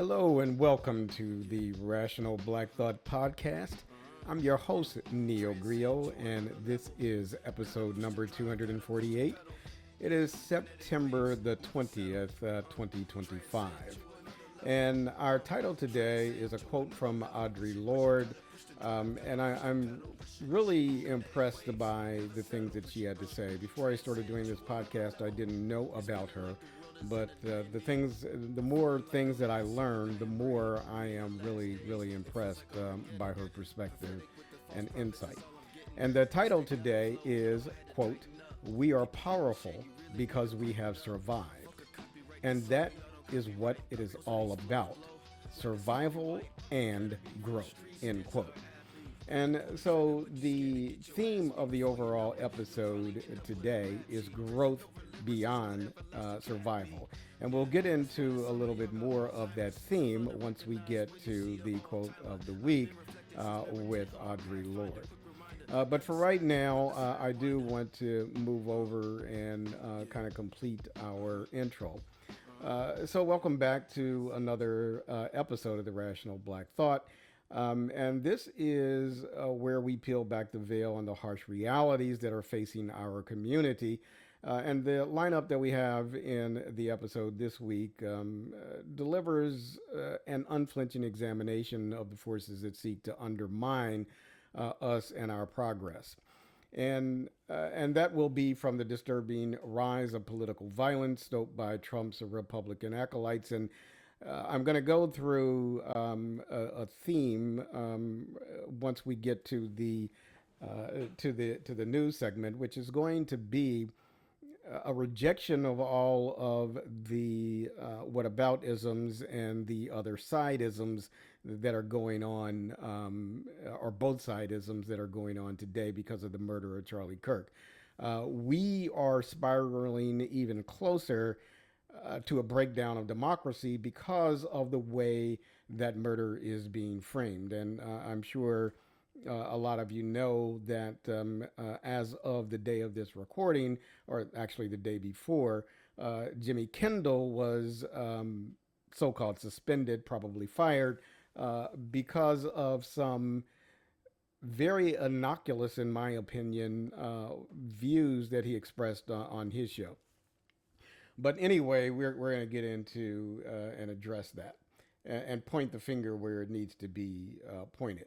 Hello and welcome to the Rational Black Thought Podcast. I'm your host, Neo Grio, and this is episode number 248. It is September the 20th, 2025. And our title today is a quote from Audre Lorde. I'm really impressed by the things that she had to say. Before I started doing this podcast, I didn't know about her. But the more things that I learned, the more I am really impressed by her perspective and insight. And the title today is, quote, "We are powerful because we have survived." And that is what it is all about: survival and growth, end quote. And so the theme of the overall episode today is growth beyond survival. And we'll get into a little bit more of that theme once we get to the quote of the week with Audre Lorde. But for right now, I do want to move over and kind of complete our intro. So welcome back to another episode of the Rational Black Thought. And this is where we peel back the veil on the harsh realities that are facing our community. And the lineup that we have in the episode this week delivers an unflinching examination of the forces that seek to undermine us and our progress. And that will be from the disturbing rise of political violence stoked by Trump's Republican acolytes. And I'm going to go through a theme once we get to the news segment, which is going to be a rejection of all of the whataboutisms and the other side-isms that are going on, or both side-isms that are going on today because of the murder of Charlie Kirk. We are spiraling even closer to a breakdown of democracy because of the way that murder is being framed. And I'm sure a lot of you know that as of the day of this recording, or actually the day before, Jimmy Kendall was so-called suspended, probably fired, because of some very innocuous, in my opinion, views that he expressed on his show. But anyway, we're going to get into and address that and point the finger where it needs to be pointed.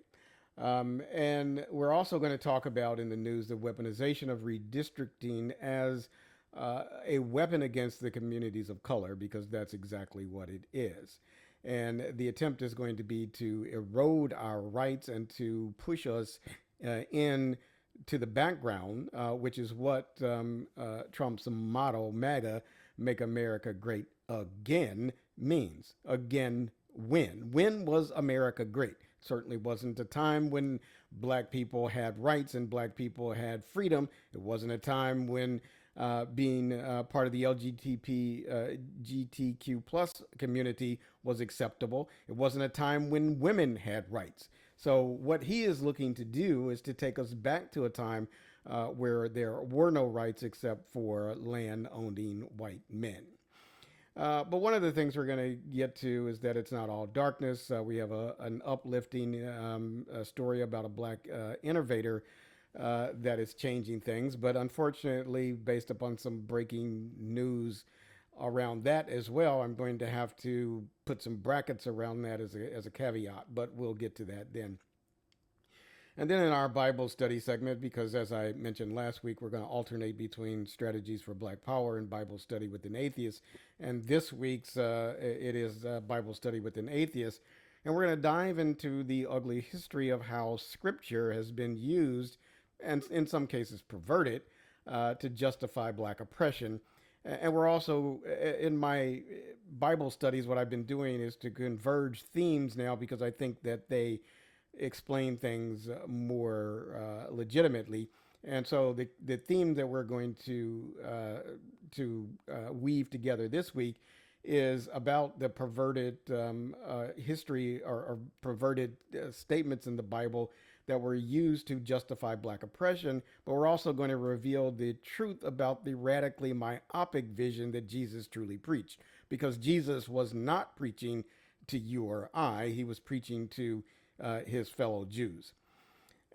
And we're also going to talk about in the news the weaponization of redistricting as a weapon against the communities of color, because that's exactly what it is. And the attempt is going to be to erode our rights and to push us in to the background, which is what Trump's motto, MAGA, Make America Great Again, means. Again, when? When was America great? Certainly wasn't a time when black people had rights and black people had freedom. It wasn't a time when being part of the LGBTQ plus community was acceptable. It wasn't a time when women had rights. So what he is looking to do is to take us back to a time where there were no rights except for land-owning white men. But one of the things we're going to get to is that it's not all darkness. We have an uplifting story about a black innovator that is changing things. But unfortunately, based upon some breaking news around that as well, I'm going to have to put some brackets around that as a caveat. But we'll get to that then. And then in our Bible study segment, because as I mentioned last week, we're going to alternate between strategies for black power and Bible study with an atheist. And this week's, it is Bible study with an atheist. And we're going to dive into the ugly history of how scripture has been used, and in some cases perverted, to justify black oppression. And we're also, in my Bible studies, what I've been doing is to converge themes now, because I think that they explain things more legitimately. And so the theme that we're going to weave together this week is about the perverted history or perverted statements in the Bible that were used to justify black oppression. But we're also going to reveal the truth about the radically myopic vision that Jesus truly preached, because Jesus was not preaching to you or I. He was preaching to his fellow Jews.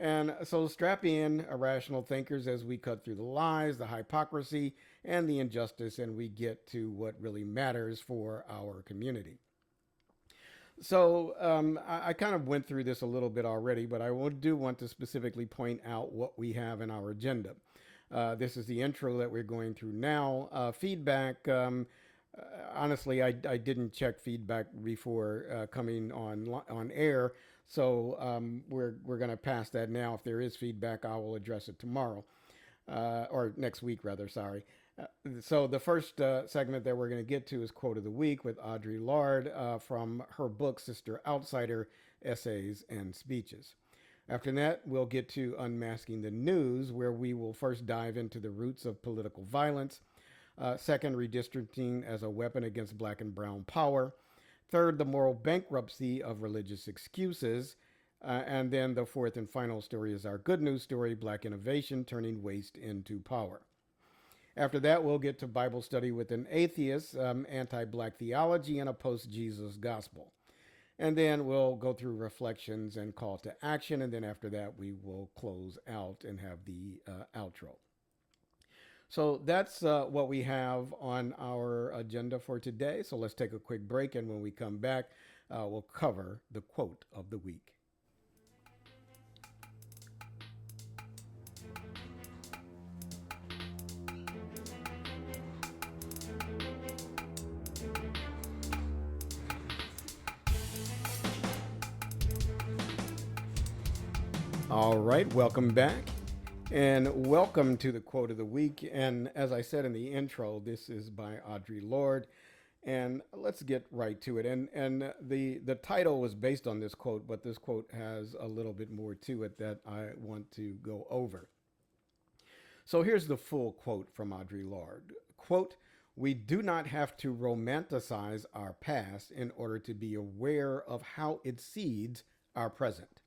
And so strap in, irrational thinkers, as we cut through the lies, the hypocrisy, and the injustice, and we get to what really matters for our community. So I kind of went through this a little bit already, but I do want to specifically point out what we have in our agenda. This is the intro that we're going through now. Feedback. Honestly, I didn't check feedback before coming on air, so we're going to pass that now. If there is feedback, I will address it tomorrow, or next week rather. Sorry. So the first segment that we're going to get to is Quote of the Week with Audre Lorde from her book Sister Outsider: Essays and Speeches. After that, we'll get to Unmasking the News, where we will first dive into the roots of political violence. Second, redistricting as a weapon against black and brown power. Third, the moral bankruptcy of religious excuses. And then the fourth and final story is our good news story, Black Innovation, Turning Waste into Power. After that, we'll get to Bible study with an atheist, anti-black theology, and a post-Jesus gospel. And then we'll go through reflections and call to action. And then after that, we will close out and have the outro. So that's what we have on our agenda for today. So let's take a quick break. And when we come back, we'll cover the quote of the week. All right, welcome back. And welcome to the Quote of the Week. And as I said in the intro, this is by Audre Lorde. And let's get right to it. And the title was based on this quote, but this quote has a little bit more to it that I want to go over. So here's the full quote from Audre Lorde. Quote, "We do not have to romanticize our past in order to be aware of how it seeds our present.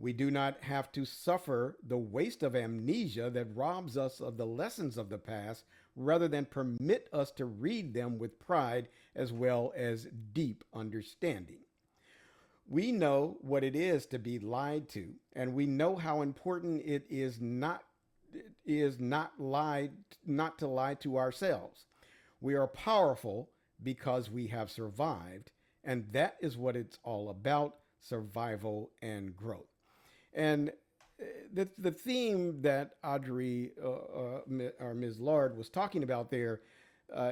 We do not have to suffer the waste of amnesia that robs us of the lessons of the past, rather than permit us to read them with pride as well as deep understanding. We know what it is to be lied to, and we know how important it is not to lie to ourselves. We are powerful because we have survived, and that is what it's all about: survival and growth." And the theme that Audre or Ms. Lorde was talking about there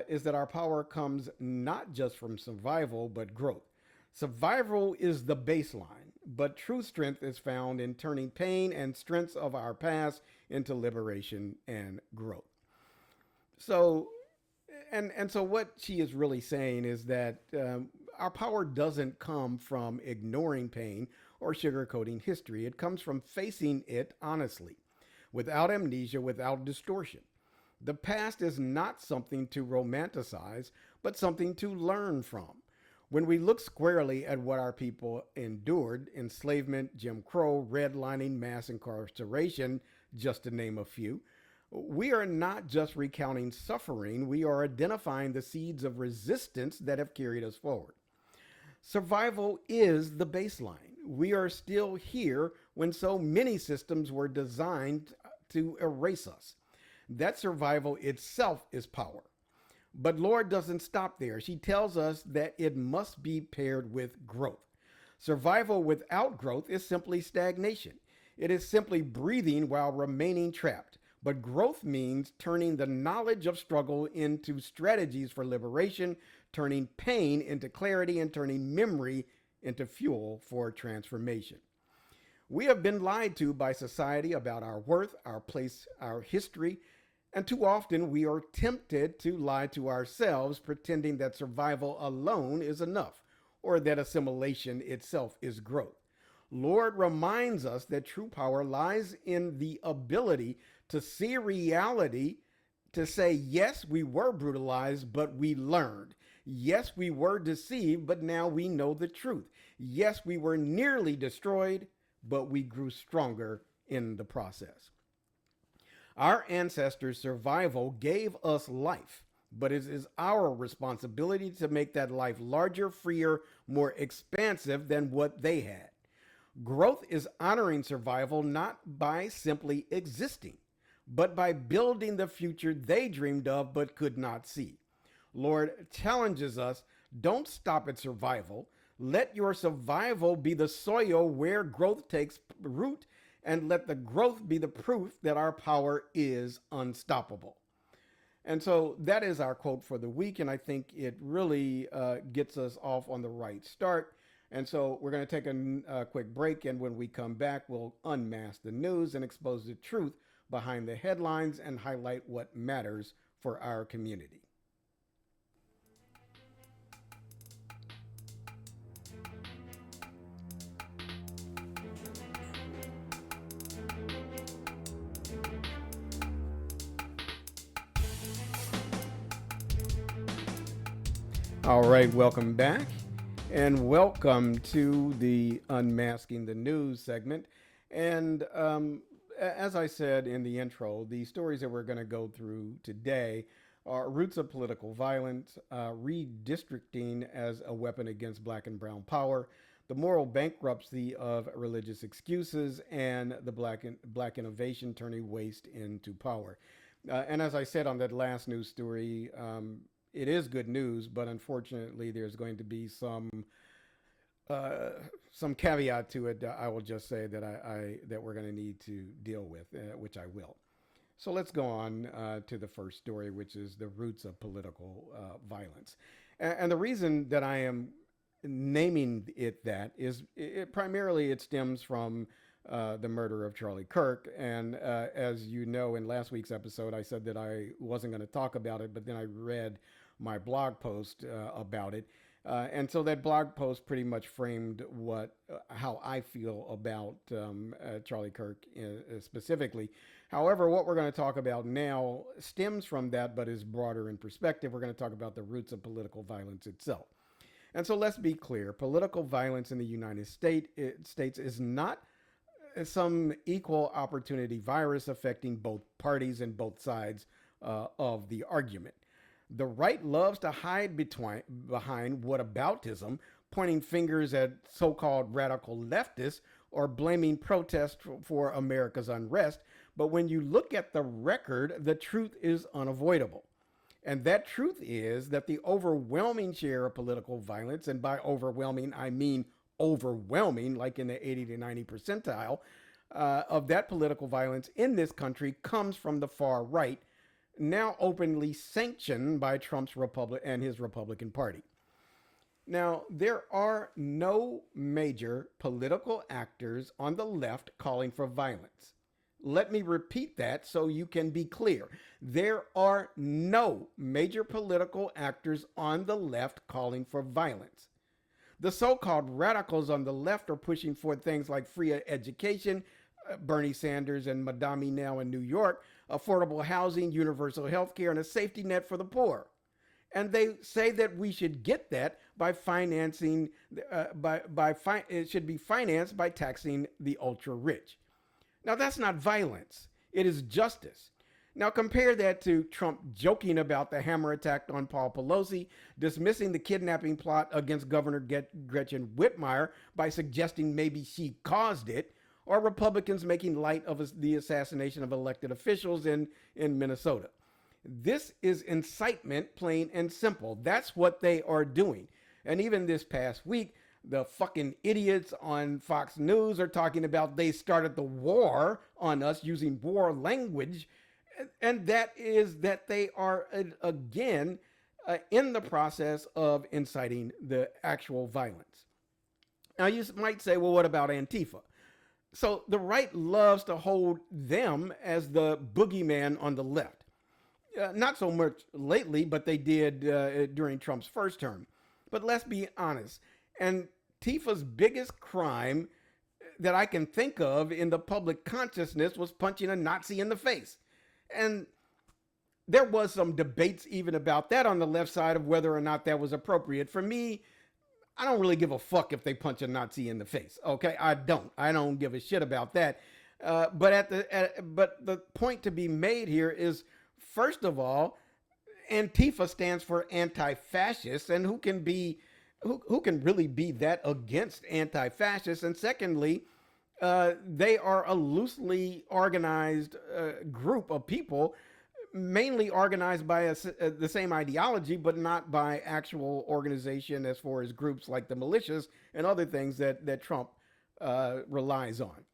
is that our power comes not just from survival, but growth. Survival is the baseline, but true strength is found in turning pain and strengths of our past into liberation and growth. So, and so what she is really saying is that our power doesn't come from ignoring pain or sugarcoating history. It comes from facing it honestly, without amnesia, without distortion. The past is not something to romanticize, but something to learn from. When we look squarely at what our people endured, enslavement, Jim Crow, redlining, mass incarceration, just to name a few, we are not just recounting suffering, we are identifying the seeds of resistance that have carried us forward. Survival is the baseline. We are still here when so many systems were designed to erase us. That survival itself is power. But Lorde doesn't stop there. She tells us that it must be paired with growth. Survival without growth is simply stagnation. It is simply breathing while remaining trapped. But growth means turning the knowledge of struggle into strategies for liberation, turning pain into clarity, and turning memory into fuel for transformation. We have been lied to by society about our worth, our place, our history, and too often we are tempted to lie to ourselves, pretending that survival alone is enough, or that assimilation itself is growth. Lorde reminds us that true power lies in the ability to see reality, to say, yes, we were brutalized, but we learned. Yes, we were deceived, but now we know the truth. Yes, we were nearly destroyed, but we grew stronger in the process. Our ancestors' survival gave us life, but it is our responsibility to make that life larger, freer, more expansive than what they had. Growth is honoring survival not by simply existing, but by building the future they dreamed of but could not see. Lorde challenges us, don't stop at survival. Let your survival be the soil where growth takes root, and let the growth be the proof that our power is unstoppable. And so that is our quote for the week, and I think it really gets us off on the right start. And so we're going to take a quick break, and when we come back, we'll unmask the news and expose the truth behind the headlines and highlight what matters for our community. All right, welcome back, and welcome to the Unmasking the News segment. And as I said in the intro, the stories that we're going to go through today are roots of political violence, redistricting as a weapon against black and brown power, the moral bankruptcy of religious excuses, and the black innovation turning waste into power. And as I said on that last news story, it is good news, but unfortunately, there's going to be some caveat to it. I will just say that that we're going to need to deal with, which I will. So let's go on to the first story, which is the roots of political violence. And the reason that I am naming it that is primarily it stems from the murder of Charlie Kirk. And as you know, in last week's episode, I said that I wasn't going to talk about it, but then I read my blog post about it. And so that blog post pretty much framed how I feel about Charlie Kirk specifically. However, what we're going to talk about now stems from that, but is broader in perspective. We're going to talk about the roots of political violence itself. And so let's be clear. Political violence in the United States is not some equal opportunity virus affecting both parties and both sides of the argument. The right loves to hide behind whataboutism, pointing fingers at so-called radical leftists or blaming protests for America's unrest. But when you look at the record, the truth is unavoidable. And that truth is that the overwhelming share of political violence, and by overwhelming, I mean overwhelming, like in the 80 to 90 percentile, of that political violence in this country comes from the far right, now openly sanctioned by Trump's his Republican Party. Now, there are no major political actors on the left calling for violence. Let me repeat that so you can be clear. There are no major political actors on the left calling for violence. The so-called radicals on the left are pushing for things like free education, Bernie Sanders and Madame now in New York, affordable housing, universal health care, and a safety net for the poor. And they say that we should get that by financing, it should be financed by taxing the ultra rich. Now, that's not violence. It is justice. Now, compare that to Trump joking about the hammer attack on Paul Pelosi, dismissing the kidnapping plot against Governor Gretchen Whitmer by suggesting maybe she caused it, or Republicans making light of the assassination of elected officials in Minnesota. This is incitement, plain and simple. That's what they are doing. And even this past week, the fucking idiots on Fox News are talking about they started the war on us using war language. And that is that they are, again, in the process of inciting the actual violence. Now, you might say, well, what about Antifa? So the right loves to hold them as the boogeyman on the left. Not so much lately, but they did during Trump's first term. But let's be honest. Antifa's biggest crime that I can think of in the public consciousness was punching a Nazi in the face. And there was some debates even about that on the left side of whether or not that was appropriate. For me, I don't really give a fuck if they punch a Nazi in the face. Okay, I don't give a shit about that. But the point to be made here is, first of all, Antifa stands for anti-fascist, and who can really be that against anti-fascists? And secondly, they are a loosely organized group of people, mainly organized by the same ideology, but not by actual organization as far as groups like the militias and other things that Trump relies on.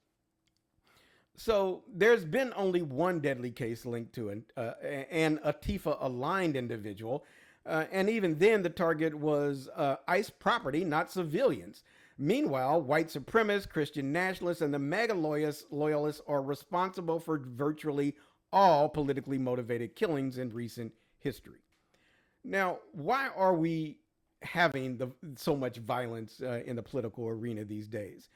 So there's been only one deadly case linked to an Antifa-aligned individual, and even then the target was ICE property, not civilians. Meanwhile, white supremacists, Christian nationalists, and the MAGA loyalists are responsible for virtually all politically motivated killings in recent history. Now, why are we having so much violence in the political arena these days?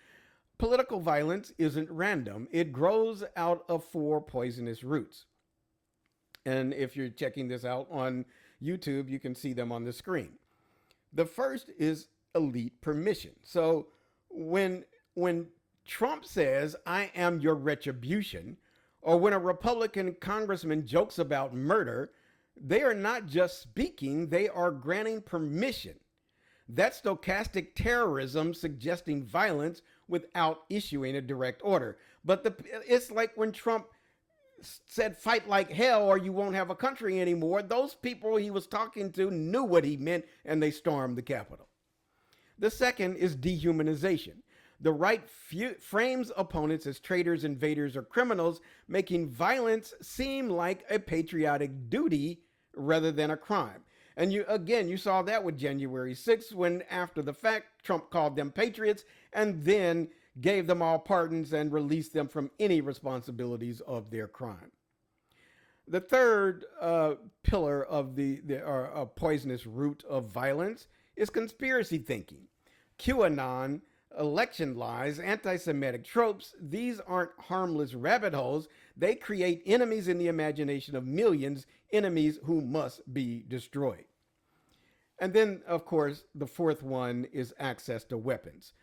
Political violence isn't random. It grows out of four poisonous roots. And if you're checking this out on YouTube, you can see them on the screen. The first is elite permission. So when Trump says, "I am your retribution," or when a Republican congressman jokes about murder, they are not just speaking, they are granting permission. That's stochastic terrorism, suggesting violence without issuing a direct order. But it's like when Trump said, "Fight like hell or you won't have a country anymore." Those people he was talking to knew what he meant, and they stormed the Capitol. The second is dehumanization. The right frames opponents as traitors, invaders, or criminals, making violence seem like a patriotic duty rather than a crime. And you saw that with January 6th, when after the fact, Trump called them patriots and then gave them all pardons and released them from any responsibilities of their crime. The third pillar of the poisonous root of violence is conspiracy thinking. QAnon, election lies, anti-Semitic tropes, these aren't harmless rabbit holes. They create enemies in the imagination of millions, enemies who must be destroyed. And then, of course, the fourth one is access to weapons.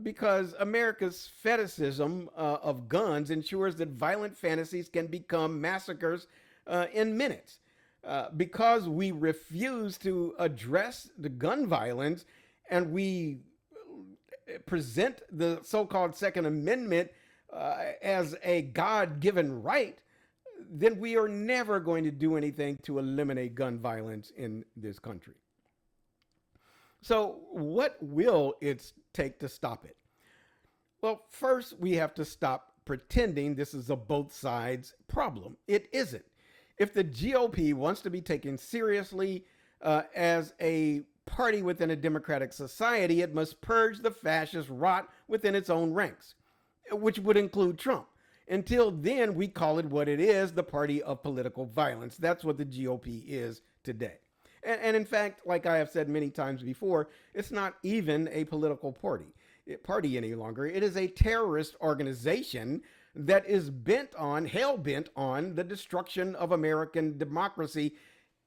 Because America's fetishism of guns ensures that violent fantasies can become massacres in minutes. Because we refuse to address the gun violence and we present the so-called Second Amendment as a God-given right, then we are never going to do anything to eliminate gun violence in this country. So what will it take to stop it? Well, first, we have to stop pretending this is a both sides problem. It isn't. If the GOP wants to be taken seriously as a party within a democratic society, it must purge the fascist rot within its own ranks, which would include Trump. Until then, we call it what it is, the party of political violence. That's what the GOP is today. And in fact, like I have said many times before, it's not even a political party any longer. It is a terrorist organization that is hell-bent on the destruction of American democracy,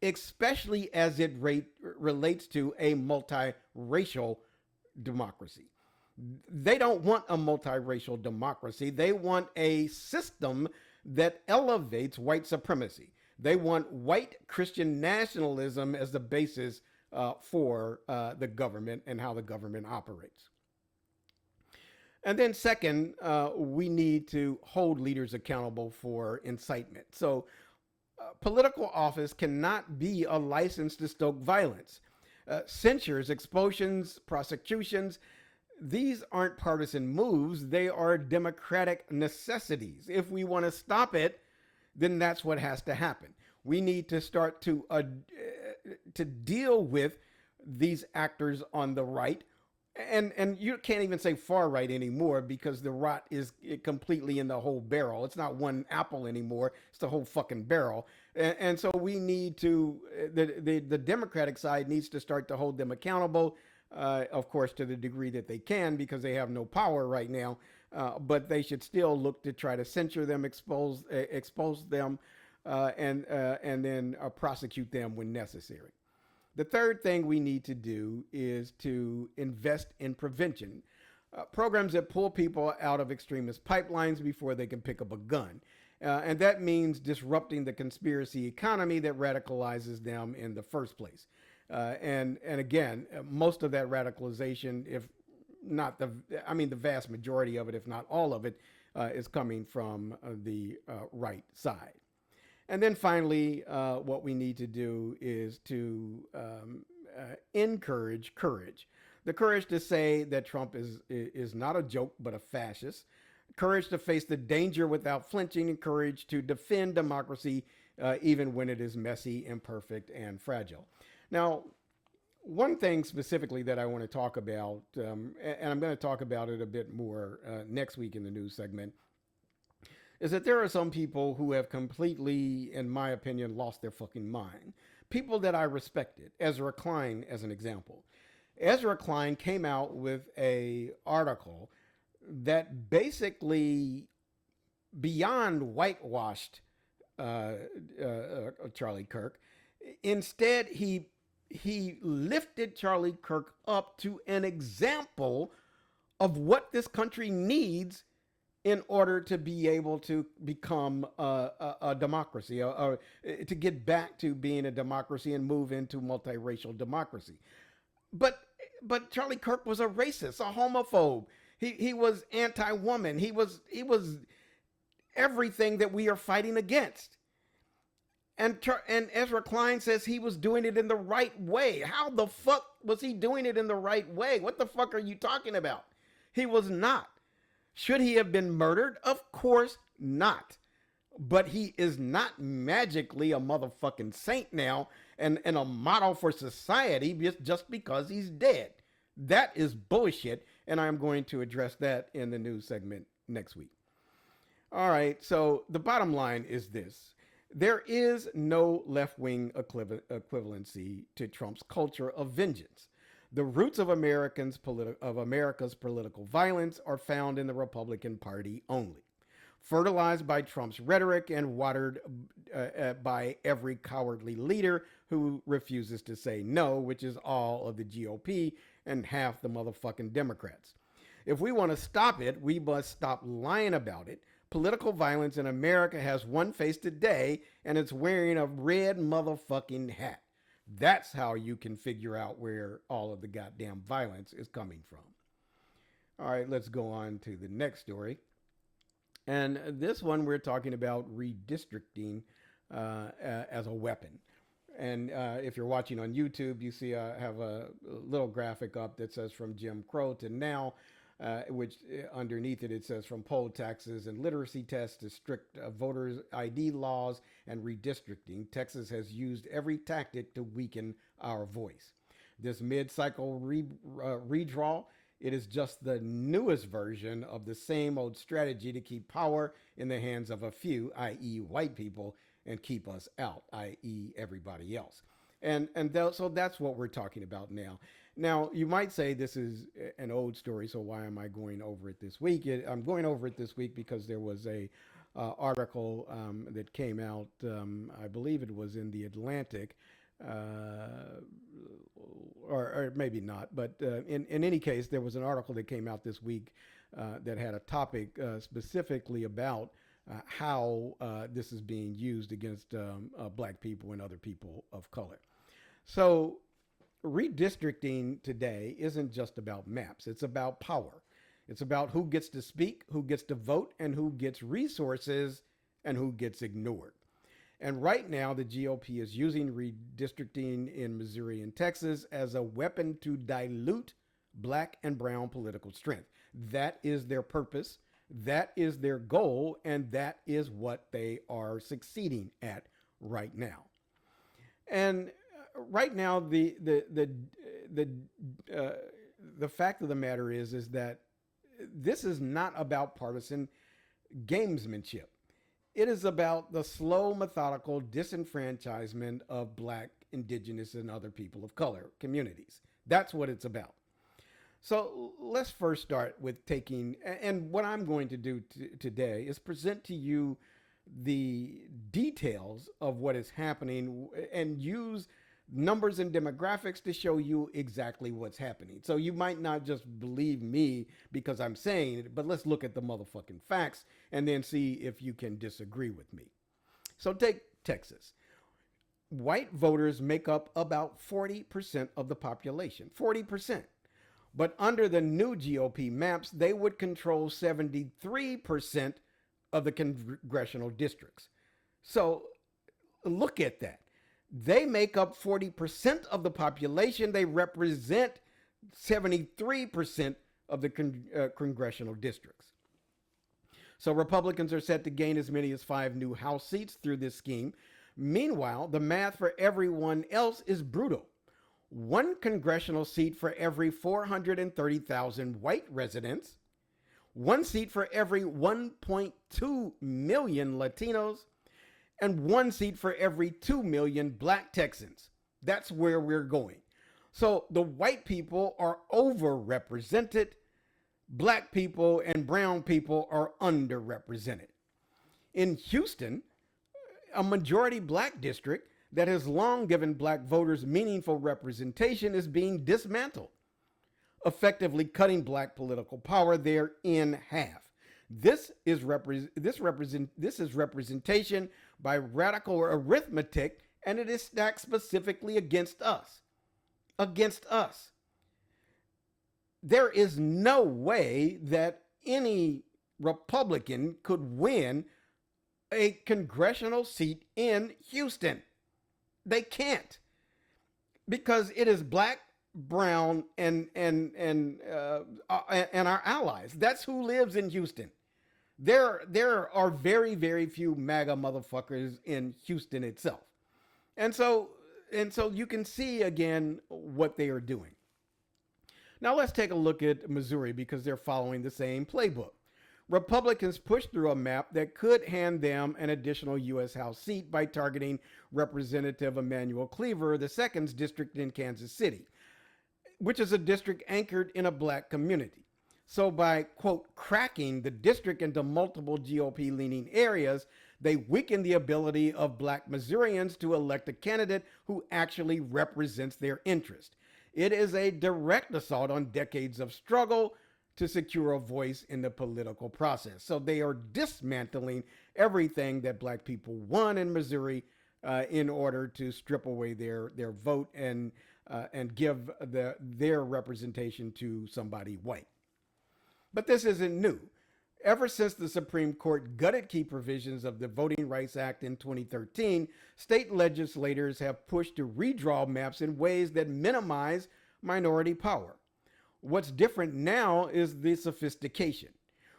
especially as it relates to a multiracial democracy. They don't want a multiracial democracy. They want a system that elevates white supremacy. They want white Christian nationalism as the basis for the government and how the government operates. And then second, we need to hold leaders accountable for incitement. So political office cannot be a license to stoke violence. Censures, expulsions, prosecutions, these aren't partisan moves. They are democratic necessities. If we want to stop it, then that's what has to happen. We need to start to deal with these actors on the right. And you can't even say far right anymore because the rot is completely in the whole barrel. It's not one apple anymore. It's the whole fucking barrel. And so we need to, the Democratic side needs to start to hold them accountable, of course, to the degree that they can, because they have no power right now. But they should still look to try to censure them, expose them, and then prosecute them when necessary. The third thing we need to do is to invest in prevention. Programs that pull people out of extremist pipelines before they can pick up a gun. And that means disrupting the conspiracy economy that radicalizes them in the first place. And again, most of that radicalization, if not the vast majority of it, if not all of it, is coming from the right side. And then finally, what we need to do is to encourage courage. The courage to say that Trump is not a joke, but a fascist. Courage to face the danger without flinching, and courage to defend democracy even when it is messy, imperfect, and fragile. Now, one thing specifically that I want to talk about, and I'm going to talk about it a bit more next week in the news segment, is that there are some people who have completely, in my opinion, lost their fucking mind. People that I respected, Ezra Klein as an example. Ezra Klein came out with an article that basically beyond whitewashed Charlie Kirk. Instead, he lifted Charlie Kirk up to an example of what this country needs in order to be able to become a democracy, or to get back to being a democracy and move into multiracial democracy. But Charlie Kirk was a racist, a homophobe. He was anti-woman. He was everything that we are fighting against. And Ezra Klein says he was doing it in the right way. How the fuck was he doing it in the right way? What the fuck are you talking about? He was not. Should he have been murdered? Of course not. But he is not magically a motherfucking saint now and a model for society just because he's dead. That is bullshit, and I'm going to address that in the news segment next week. All right, so the bottom line is this. There is no left-wing equivalency to Trump's culture of vengeance. The roots of America's political violence are found in the Republican Party only, fertilized by Trump's rhetoric and watered by every cowardly leader who refuses to say no, which is all of the GOP and half the motherfucking Democrats. If we want to stop it, we must stop lying about it. Political violence in America has one face today, and it's wearing a red motherfucking hat. That's how you can figure out where all of the goddamn violence is coming from. All right, let's go on to the next story. And this one, we're talking about redistricting as a weapon. And if you're watching on YouTube, you see I have a little graphic up that says from Jim Crow to now, which underneath it says from poll taxes and literacy tests to strict voters ID laws and redistricting, Texas has used every tactic to weaken our voice. This mid-cycle redraw, it is just the newest version of the same old strategy to keep power in the hands of a few, i.e. white people, and keep us out, i.e. everybody else. So that's what we're talking about now. Now, you might say this is an old story, so why am I going over it this week? I'm going over it this week because there was a article that came out, I believe it was in the Atlantic, or maybe not, but in any case, there was an article that came out this week that had a topic specifically about how this is being used against black people and other people of color. So redistricting today isn't just about maps. It's about power. It's about who gets to speak, who gets to vote, and who gets resources, and who gets ignored. And right now, the GOP is using redistricting in Missouri and Texas as a weapon to dilute black and brown political strength. That is their purpose. That is their goal. And that is what they are succeeding at right now. And right now, the fact of the matter is that this is not about partisan gamesmanship. It is about the slow, methodical disenfranchisement of black, indigenous, and other people of color communities. That's what it's about. So let's first start with and what I'm going to do today is present to you the details of what is happening and use numbers and demographics to show you exactly what's happening. So you might not just believe me because I'm saying it, but let's look at the motherfucking facts and then see if you can disagree with me. So take Texas. White voters make up about 40% of the population, 40%. But under the new GOP maps, they would control 73% of the congressional districts. So look at that. They make up 40% of the population. They represent 73% of the congressional districts. So Republicans are set to gain as many as 5 new House seats through this scheme. Meanwhile, the math for everyone else is brutal. 1 congressional seat for every 430,000 white residents, 1 seat for every 1.2 million Latinos, and 1 seat for every 2 million black Texans. That's where we're going. So the white people are overrepresented. Black people and brown people are underrepresented. In Houston, a majority black district that has long given black voters meaningful representation is being dismantled, effectively cutting black political power there in half. This is representation by radical arithmetic, and it is stacked specifically against us. Against us. There is no way that any Republican could win a congressional seat in Houston. They can't, because it is black, brown, and our allies. That's who lives in Houston. There are very, very few MAGA motherfuckers in Houston itself. And so you can see again what they are doing. Now let's take a look at Missouri, because they're following the same playbook. Republicans pushed through a map that could hand them an additional U.S. House seat by targeting Representative Emanuel Cleaver II's district in Kansas City, which is a district anchored in a black community. So by, quote, cracking the district into multiple GOP-leaning areas, they weaken the ability of black Missourians to elect a candidate who actually represents their interest. It is a direct assault on decades of struggle to secure a voice in the political process. So they are dismantling everything that black people won in Missouri in order to strip away their vote and give their representation to somebody white. But this isn't new. Ever since the Supreme Court gutted key provisions of the Voting Rights Act in 2013, state legislators have pushed to redraw maps in ways that minimize minority power. What's different now is the sophistication.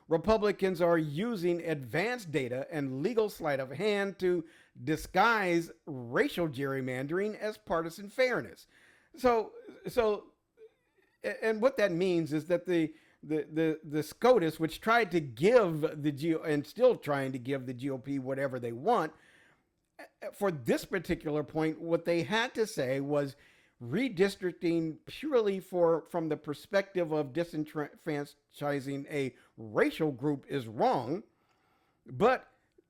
Republicans are using advanced data and legal sleight of hand to disguise racial gerrymandering as partisan fairness. So what that means is that the SCOTUS, which tried to give and still trying to give the GOP whatever they want, for this particular point, what they had to say was redistricting purely from the perspective of disenfranchising a racial group is wrong, but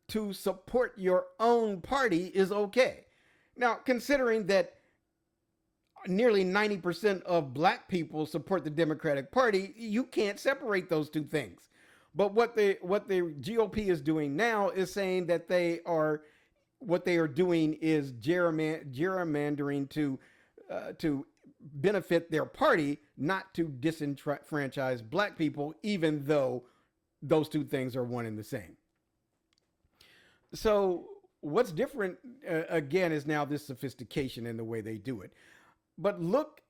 to support your own party is okay. Now, considering that nearly 90% of black people support the Democratic Party, you can't separate those two things. But what the GOP is doing now is saying that what they are doing is gerrymandering to benefit their party, not to disenfranchise black people, even though those two things are one and the same. So what's different, again, is now this sophistication in the way they do it. But look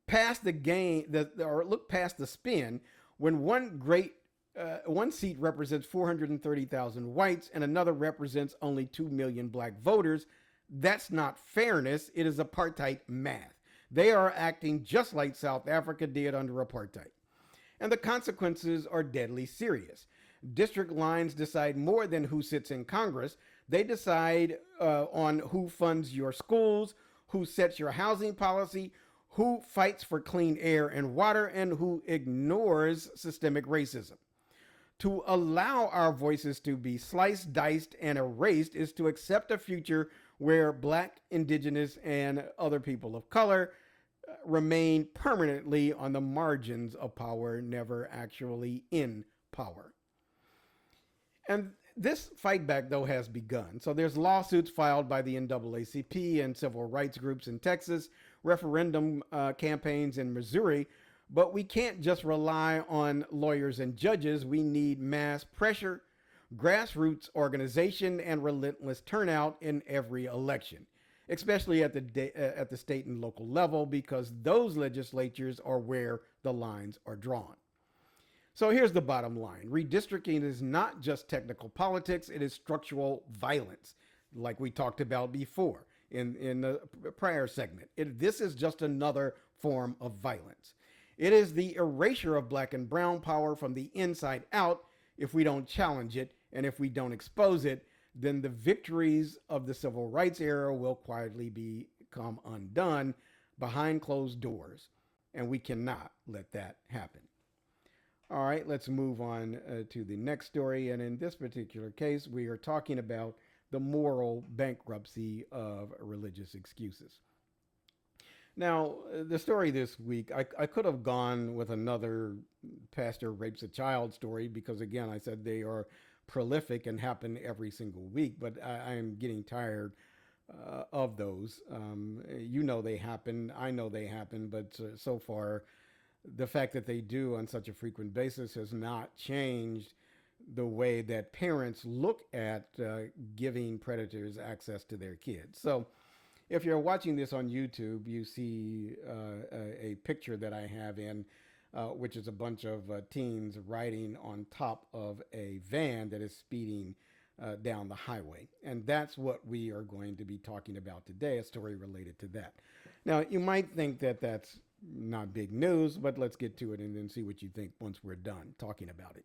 past the game, or look past the spin, when one seat represents 430,000 whites and another represents only 2 million black voters. That's not fairness. It is apartheid math. They are acting just like South Africa did under apartheid. And the consequences are deadly serious. District lines decide more than who sits in Congress. They decide on who funds your schools, who sets your housing policy, who fights for clean air and water, and who ignores systemic racism. To allow our voices to be sliced, diced, and erased is to accept a future where black, indigenous, and other people of color remain permanently on the margins of power, never actually in power. And this fight back, though, has begun. So there's lawsuits filed by the NAACP and civil rights groups in Texas, referendum campaigns in Missouri, but we can't just rely on lawyers and judges. We need mass pressure, grassroots organization, and relentless turnout in every election, especially at the state and local level, because those legislatures are where the lines are drawn. So here's the bottom line. Redistricting is not just technical politics, it is structural violence, like we talked about before in the prior segment. This is just another form of violence. It is the erasure of black and brown power from the inside out. If we don't challenge it and if we don't expose it, then the victories of the civil rights era will quietly become undone behind closed doors. And we cannot let that happen. All right, let's move on to the next story. And in this particular case, we are talking about the moral bankruptcy of religious excuses. Now, the story this week, I could have gone with another pastor rapes a child story because, again, I said they are prolific and happen every single week, but I am getting tired of those. You know they happen. I know they happen, but so far, the fact that they do on such a frequent basis has not changed the way that parents look at giving predators access to their kids. So if you're watching this on YouTube, you see a picture that I have in, which is a bunch of teens riding on top of a van that is speeding down the highway. And that's what we are going to be talking about today, a story related to that. Now, you might think that that's not big news, but let's get to it and then see what you think once we're done talking about it.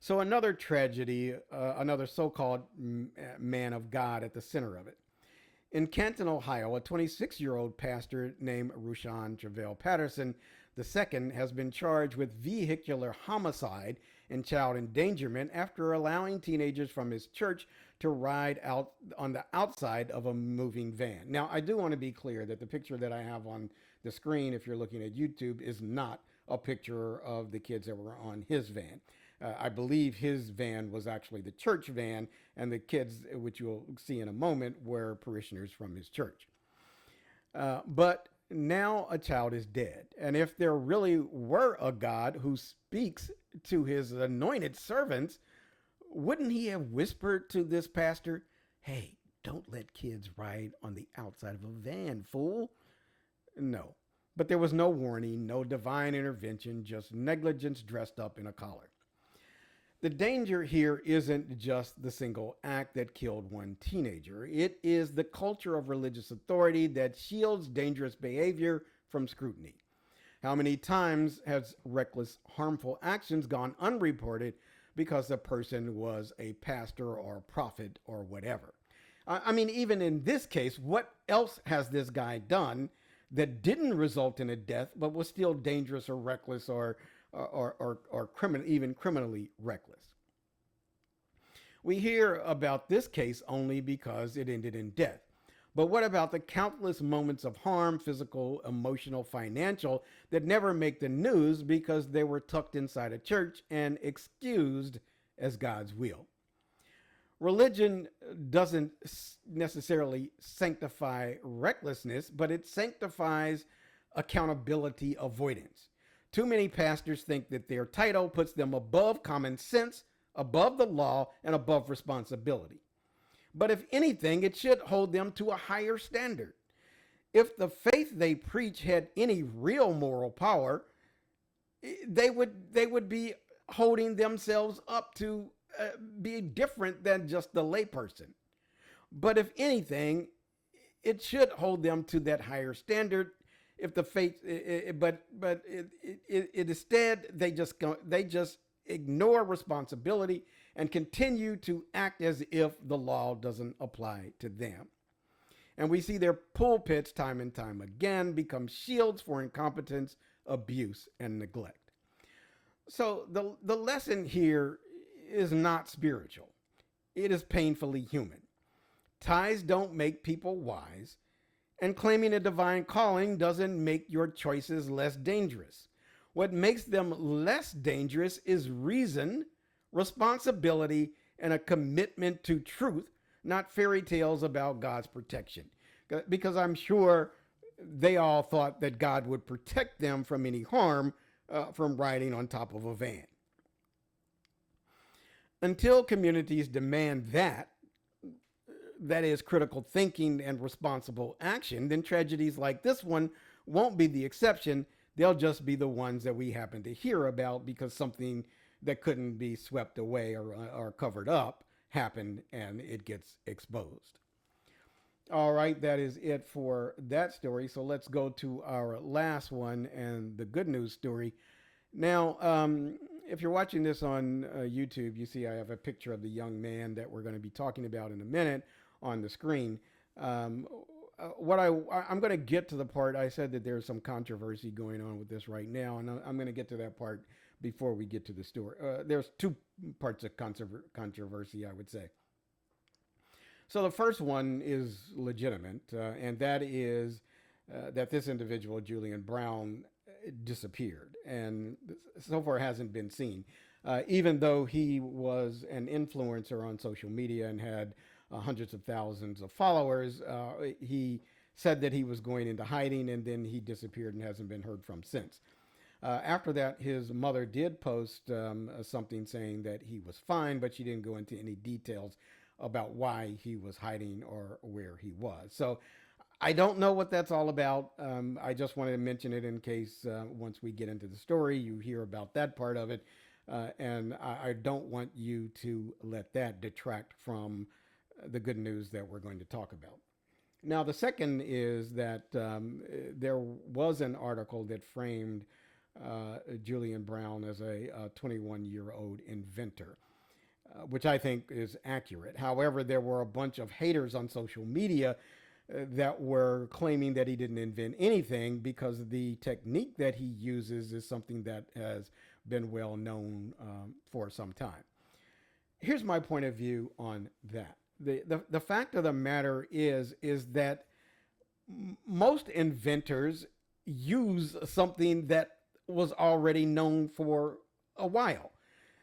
So another tragedy, another so-called man of God at the center of it. In Canton, Ohio, a 26-year-old pastor named Rushan Travell Patterson II has been charged with vehicular homicide and child endangerment after allowing teenagers from his church to ride out on the outside of a moving van. Now, I do want to be clear that the picture that I have on the screen, if you're looking at YouTube, is not a picture of the kids that were on his van. I believe his van was actually the church van, and the kids, which you'll see in a moment, were parishioners from his church. But now a child is dead. And if there really were a God who speaks to his anointed servants, wouldn't he have whispered to this pastor, "Hey, don't let kids ride on the outside of a van, fool"? No. But there was no warning, no divine intervention, just negligence dressed up in a collar. The danger here isn't just the single act that killed one teenager. It is the culture of religious authority that shields dangerous behavior from scrutiny. How many times has reckless, harmful actions gone unreported because the person was a pastor or a prophet or whatever? I mean, even in this case, what else has this guy done that didn't result in a death but was still dangerous or reckless or even criminally reckless? We hear about this case only because it ended in death. But what about the countless moments of harm, physical, emotional, financial, that never make the news because they were tucked inside a church and excused as God's will? Religion doesn't necessarily sanctify recklessness, but it sanctifies accountability avoidance. Too many pastors think that their title puts them above common sense, above the law, and above responsibility. But if anything, it should hold them to a higher standard. If the faith they preach had any real moral power, they would be holding themselves up to be different than just the layperson. But if anything, it should hold them to that higher standard. If the faith, but instead they just ignore responsibility and continue to act as if the law doesn't apply to them. And we see their pulpits time and time again become shields for incompetence, abuse, and neglect. So the lesson here is not spiritual. It is painfully human. Ties don't make people wise, and claiming a divine calling doesn't make your choices less dangerous. What makes them less dangerous is reason, responsibility, and a commitment to truth, not fairy tales about God's protection. Because I'm sure they all thought that God would protect them from any harm from riding on top of a van. Until communities demand that is critical thinking and responsible action, then tragedies like this one won't be the exception. They'll just be the ones that we happen to hear about because something that couldn't be swept away or covered up happened and it gets exposed. All right, that is it for that story. So let's go to our last one and the good news story. Now, if you're watching this on YouTube, you see I have a picture of the young man that we're going to be talking about in a minute on the screen. I'm going to get to the part. I said that there's some controversy going on with this right now, and I'm going to get to that part before we get to the story. There's two parts of controversy, I would say. So the first one is legitimate, and that is that this individual, Julian Brown, disappeared and so far hasn't been seen. Even though he was an influencer on social media and had hundreds of thousands of followers, he said that he was going into hiding and then he disappeared and hasn't been heard from since. After that, his mother did post something saying that he was fine, but she didn't go into any details about why he was hiding or where he was. So I don't know what that's all about. I just wanted to mention it in case once we get into the story, you hear about that part of it. And I don't want you to let that detract from the good news that we're going to talk about. Now, the second is that there was an article that framed Julian Brown as a 21-year-old inventor, which I think is accurate. However, there were a bunch of haters on social media that were claiming that he didn't invent anything because the technique that he uses is something that has been well known for some time. Here's my point of view on that. The fact of the matter is that most inventors use something that was already known for a while.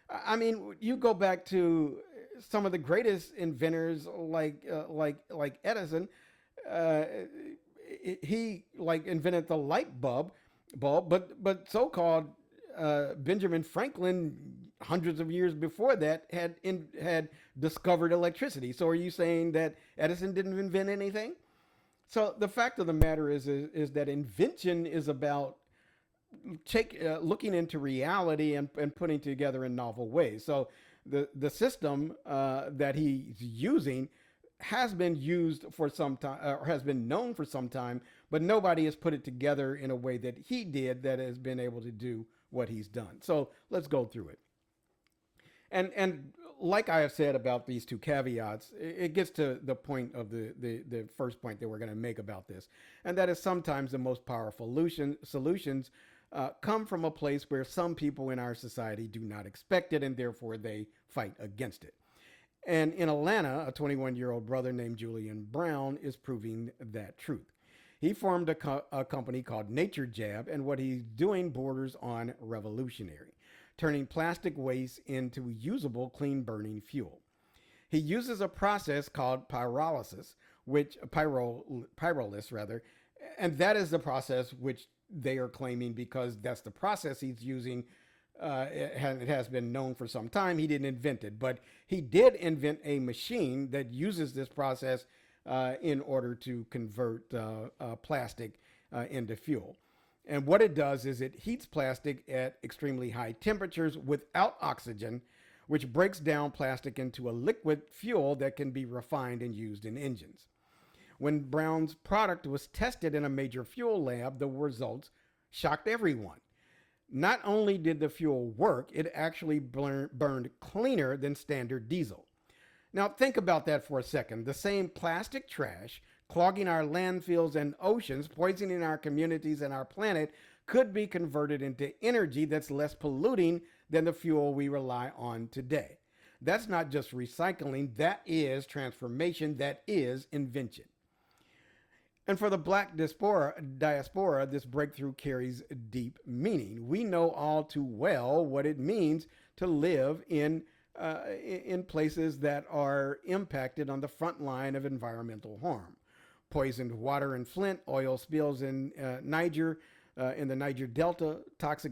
I mean, you go back to some of the greatest inventors like Edison. He invented the light bulb, but so-called Benjamin Franklin, hundreds of years before that, had discovered electricity. So are you saying that Edison didn't invent anything? So the fact of the matter is that invention is about looking into reality and putting together in novel ways. So the system that he's using has been used for some time, or has been known for some time, but nobody has put it together in a way that he did that has been able to do what he's done. So let's go through it. And like I have said about these two caveats, it gets to the point of the first point that we're going to make about this. And that is sometimes the most powerful solutions come from a place where some people in our society do not expect it, and therefore they fight against it. And in Atlanta, a 21-year-old brother named Julian Brown is proving that truth. He formed a company called Nature Jab, and what he's doing borders on revolutionary, turning plastic waste into usable, clean-burning fuel. He uses a process called pyrolysis, and that is the process which they are claiming because that's the process he's using. It has been known for some time. He didn't invent it, but he did invent a machine that uses this process in order to convert plastic into fuel. And what it does is it heats plastic at extremely high temperatures without oxygen, which breaks down plastic into a liquid fuel that can be refined and used in engines. When Brown's product was tested in a major fuel lab, the results shocked everyone. Not only did the fuel work, it actually burned cleaner than standard diesel. Now think about that for a second. The same plastic trash clogging our landfills and oceans, poisoning our communities and our planet, could be converted into energy that's less polluting than the fuel we rely on today. That's not just recycling, that is transformation, that is invention. And for the black diaspora, this breakthrough carries deep meaning. We know all too well what it means to live in places that are impacted on the front line of environmental harm. Poisoned water in Flint, oil spills in Niger, in the Niger Delta, toxic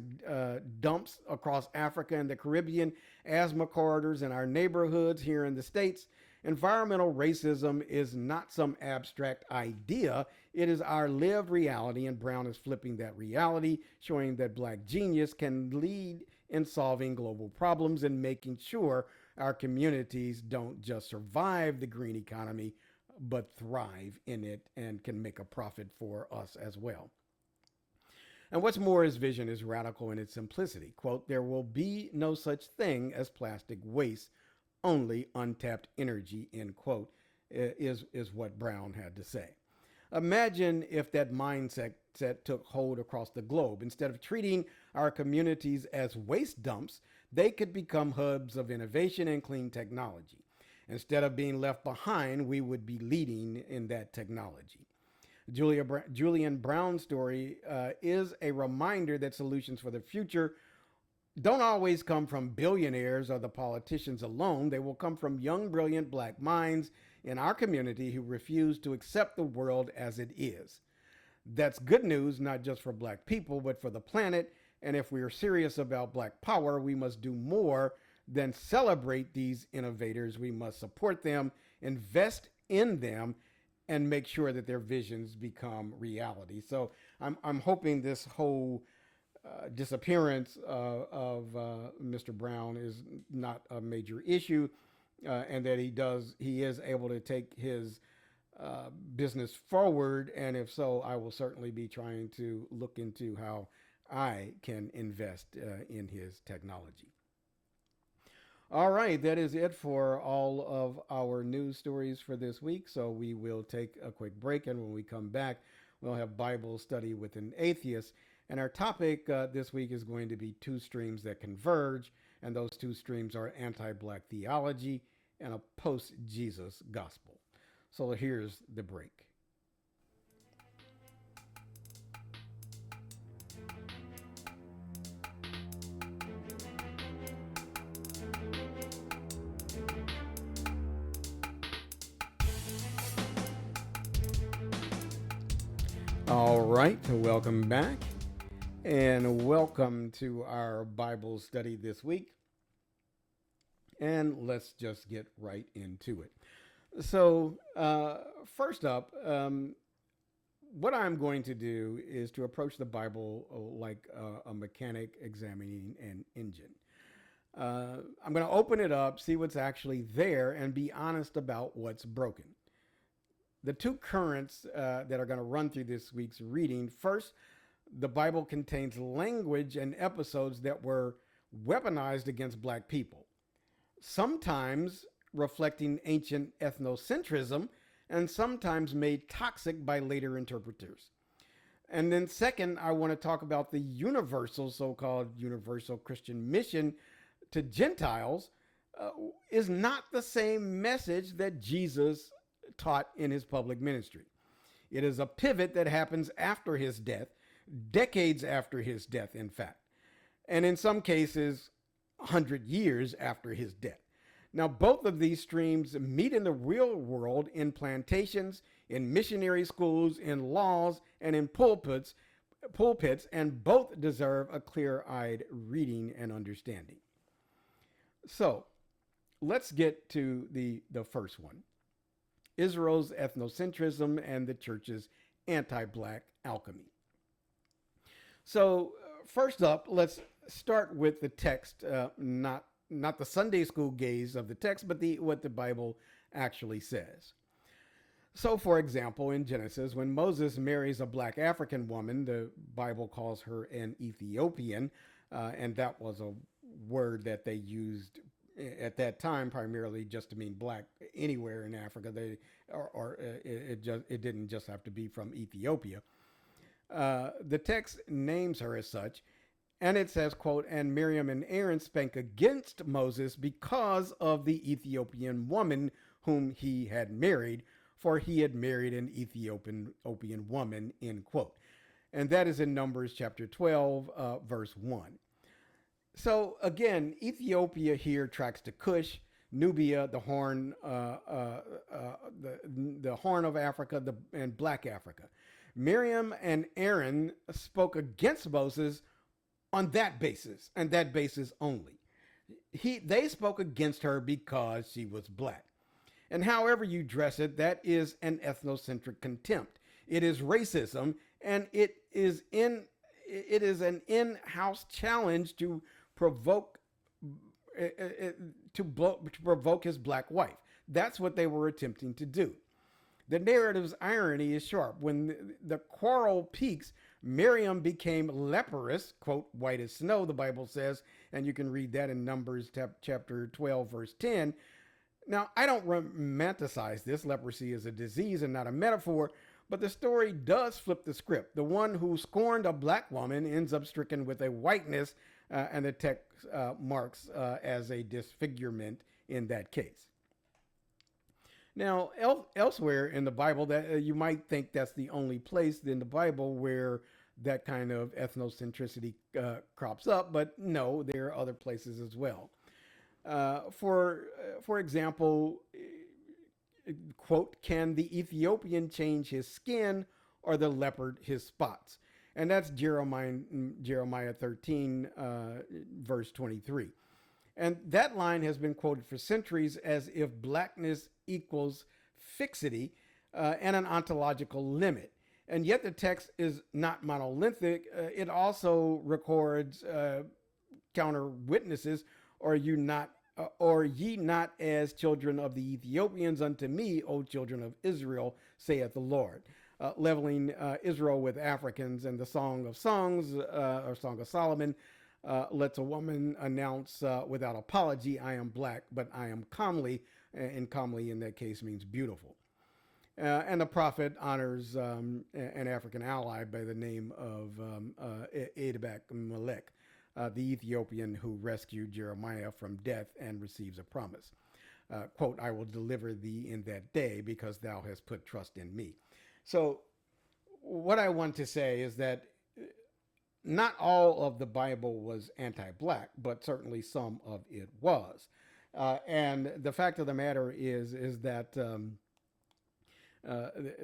dumps across Africa and the Caribbean, asthma corridors in our neighborhoods here in the States. Environmental racism is not some abstract idea. It is our lived reality, and Brown is flipping that reality, showing that black genius can lead in solving global problems and making sure our communities don't just survive the green economy, but thrive in it and can make a profit for us as well. And what's more, his vision is radical in its simplicity. Quote, "There will be no such thing as plastic waste, only untapped energy," end quote, is what Brown had to say. Imagine if that mindset took hold across the globe. Instead of treating our communities as waste dumps, they could become hubs of innovation and clean technology. Instead of being left behind, we would be leading in that technology. Julian Brown's story is a reminder that solutions for the future don't always come from billionaires or the politicians alone. They will come from young, brilliant black minds in our community who refuse to accept the world as it is. That's good news, not just for black people, but for the planet. And if we are serious about black power, we must do more than celebrate these innovators. We must support them, invest in them, and make sure that their visions become reality. So I'm hoping this whole disappearance of Mr. Brown is not a major issue, and that he is able to take his business forward. And if so, I will certainly be trying to look into how I can invest in his technology. All right, that is it for all of our news stories for this week. So we will take a quick break, and when we come back, we'll have Bible study with an atheist. And our topic this week is going to be two streams that converge, and those two streams are anti-black theology and a post-Jesus gospel. So here's the break. All right, welcome back. And welcome to our Bible study this week. And let's just get right into it. So first up, what I'm going to do is to approach the Bible like a mechanic examining an engine. I'm going to open it up, see what's actually there, and be honest about what's broken. The two currents that are going to run through this week's reading. First, the Bible contains language and episodes that were weaponized against black people, sometimes reflecting ancient ethnocentrism and sometimes made toxic by later interpreters. And then second, I want to talk about the universal, so-called universal Christian mission to Gentiles is not the same message that Jesus taught in his public ministry. It is a pivot that happens after his death, decades after his death, in fact, and in some cases, 100 years after his death. Now, both of these streams meet in the real world in plantations, in missionary schools, in laws, and in pulpits, and both deserve a clear-eyed reading and understanding. So, let's get to the first one. Israel's ethnocentrism and the church's anti-black alchemy. So first up, let's start with the text, not the Sunday school gaze of the text, but what the Bible actually says. So, for example, in Genesis, when Moses marries a black African woman, the Bible calls her an Ethiopian, and that was a word that they used at that time primarily just to mean black anywhere in Africa. It didn't just have to be from Ethiopia. The text names her as such, And it says, quote, and Miriam and Aaron spake against Moses because of the Ethiopian woman whom he had married, for he had married an Ethiopian woman, end quote. And that is in Numbers chapter 12, verse 1. So again, Ethiopia here tracks to Cush, Nubia, the Horn, the Horn of Africa, and Black Africa. Miriam and Aaron spoke against Moses on that basis, and that basis only. They spoke against her because she was black. And however you dress it, that is an ethnocentric contempt. It is racism, and it is an in-house challenge to provoke his black wife. That's what they were attempting to do. The narrative's irony is sharp. When the quarrel peaks, Miriam became leprous, quote, white as snow, the Bible says, and you can read that in Numbers chapter 12, verse 10. Now, I don't romanticize this. Leprosy is a disease and not a metaphor, but the story does flip the script. The one who scorned a black woman ends up stricken with a whiteness, and the text marks as a disfigurement in that case. Now, elsewhere in the Bible, that you might think that's the only place in the Bible where that kind of ethnocentricity crops up, but no, there are other places as well. For example, quote, can the Ethiopian change his skin or the leopard his spots? And that's Jeremiah 13, verse 23. And that line has been quoted for centuries as if blackness equals fixity and an ontological limit. And yet the text is not monolithic. It also records counter witnesses, or ye not as children of the Ethiopians unto me, O children of Israel, saith the Lord. Leveling Israel with Africans, and the Song of Songs, or Song of Solomon, lets a woman announce without apology, I am black, but I am comely, and comely in that case means beautiful. And the prophet honors an African ally by the name of Melech, the Ethiopian who rescued Jeremiah from death and receives a promise. Quote, I will deliver thee in that day because thou hast put trust in me. So what I want to say is that not all of the Bible was anti-black, but certainly some of it was. And the fact of the matter is that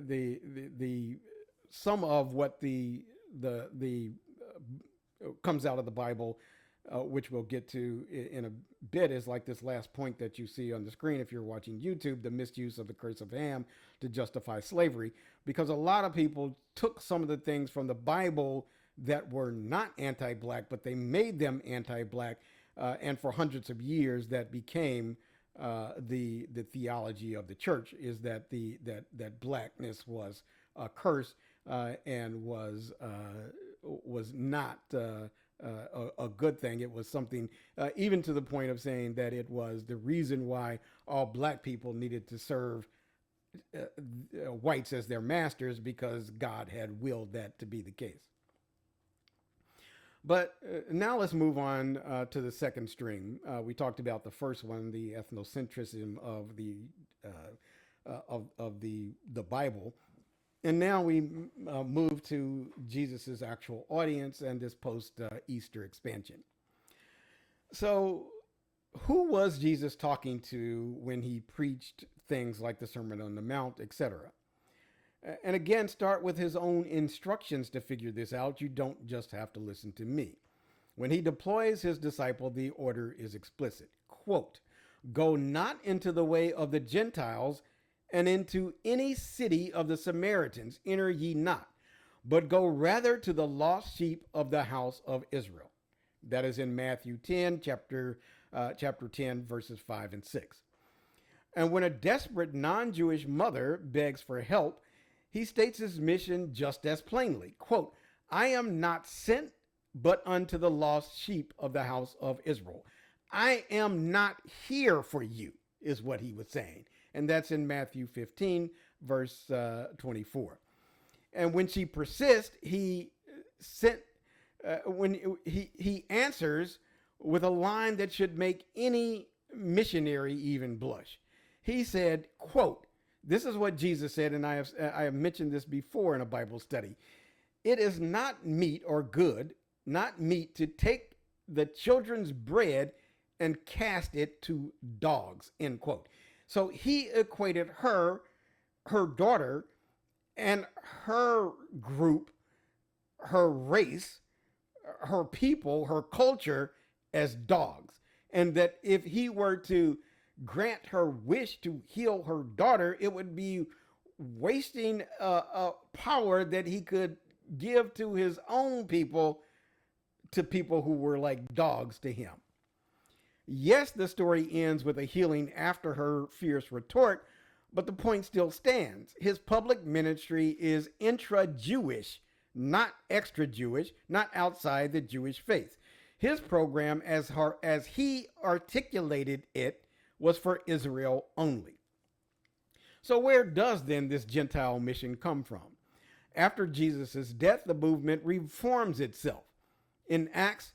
the some of what the comes out of the Bible, which we'll get to in a bit, is like this last point that you see on the screen if you're watching YouTube, the misuse of the curse of Ham to justify slavery, because a lot of people took some of the things from the Bible that were not anti-black, but they made them anti-black, and for hundreds of years that became the theology of the church, is that that blackness was a curse and was not a good thing. It was something, even to the point of saying that it was the reason why all black people needed to serve whites as their masters, because God had willed that to be the case. But now let's move on to the second string. We talked about the first one, the ethnocentrism of the Bible, and now we move to Jesus's actual audience and this post-Easter expansion. So, who was Jesus talking to when he preached things like the Sermon on the Mount, etc.? And again, start with his own instructions to figure this out. You don't just have to listen to me. When he deploys his disciple, the order is explicit. Quote, go not into the way of the Gentiles, and into any city of the Samaritans enter ye not, but go rather to the lost sheep of the house of Israel. That is in Matthew 10, chapter 10, verses 5 and 6. And when a desperate non-Jewish mother begs for help, he states his mission just as plainly. Quote, I am not sent but unto the lost sheep of the house of Israel. I am not here for you, is what he was saying. And that's in Matthew 15, verse 24. And when she persists, he sent when he answers with a line that should make any missionary even blush. He said, quote, this is what Jesus said, and I have mentioned this before in a Bible study. It is not meat or good, not meat to take the children's bread and cast it to dogs, end quote. So he equated her daughter, and her group, her race, her people, her culture as dogs. And that if he were to grant her wish to heal her daughter, it would be wasting a power that he could give to his own people, to people who were like dogs to him. Yes, the story ends with a healing after her fierce retort, but the point still stands. His public ministry is intra-Jewish, not extra-Jewish, not outside the Jewish faith. His program, as he articulated it, was for Israel only. So where does then this Gentile mission come from? After Jesus' death, the movement reforms itself. In Acts,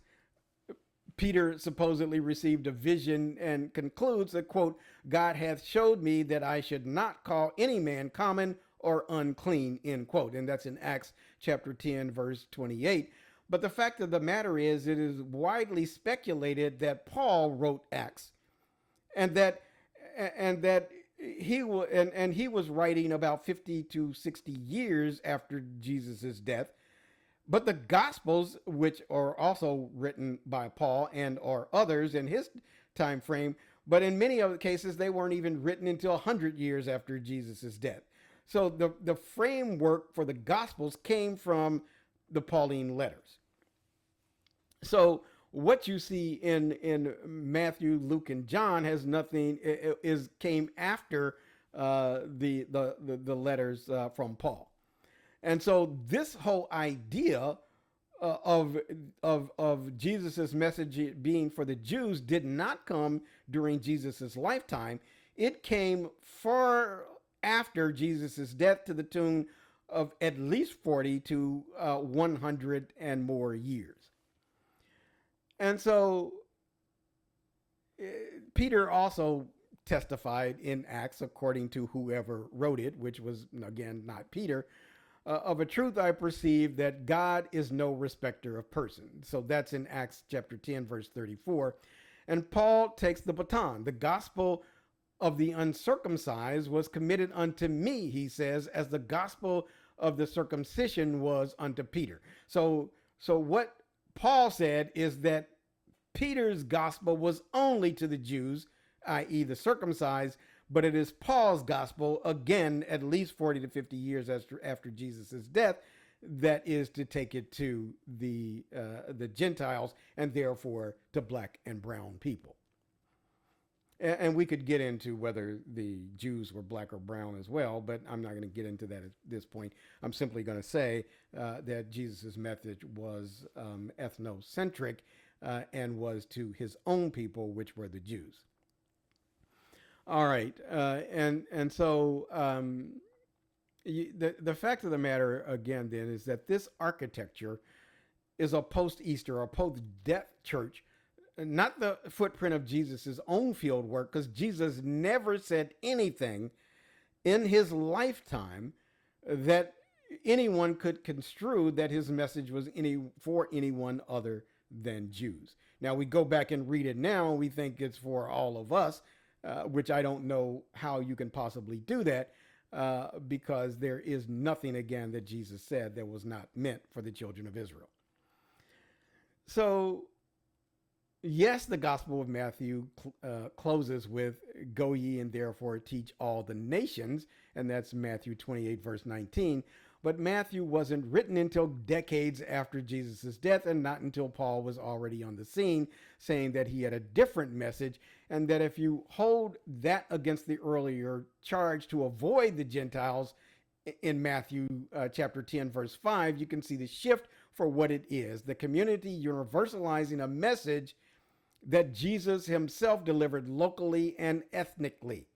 Peter supposedly received a vision and concludes that, quote, God hath showed me that I should not call any man common or unclean, end quote. And that's in Acts chapter 10, verse 28. But the fact of the matter is, it is widely speculated that Paul wrote Acts, and that he was writing about 50 to 60 years after Jesus' death. But the Gospels, which are also written by Paul and or others in his time frame, but in many other cases, they weren't even written until 100 years after Jesus' death. So the framework for the Gospels came from the Pauline letters. So what you see in Matthew, Luke, and John has nothing, came after the letters from Paul. And so this whole idea of Jesus's message being for the Jews did not come during Jesus's lifetime. It came far after Jesus's death, to the tune of at least 40 to 100 and more years. And so Peter also testified in Acts, according to whoever wrote it, which was, again, not Peter, of a truth I perceive that God is no respecter of persons. So that's in Acts chapter 10, verse 34. And Paul takes the baton. The gospel of the uncircumcised was committed unto me, he says, as the gospel of the circumcision was unto Peter. So what Paul said is that Peter's gospel was only to the Jews, i.e. the circumcised, but it is Paul's gospel, again, at least 40 to 50 years after Jesus' death, that is to take it to the Gentiles, and therefore to black and brown people. And we could get into whether the Jews were black or brown as well, but I'm not going to get into that at this point. I'm simply going to say that Jesus' message was ethnocentric and was to his own people, which were the Jews. All right, and so the fact of the matter, again, then, is that this architecture is a post-Easter or post-death church, not the footprint of Jesus's own field work, because Jesus never said anything in his lifetime that anyone could construe that his message was for anyone other than Jews. Now, we go back and read it now, and we think it's for all of us, which I don't know how you can possibly do that, because there is nothing, again, that Jesus said that was not meant for the children of Israel. So, yes, the Gospel of Matthew closes with, go ye and therefore teach all the nations, and that's Matthew 28, verse 19. But Matthew wasn't written until decades after Jesus' death, and not until Paul was already on the scene, saying that he had a different message, and that if you hold that against the earlier charge to avoid the Gentiles in Matthew chapter 10, verse 5, you can see the shift for what it is. The community universalizing a message that Jesus himself delivered locally and ethnically.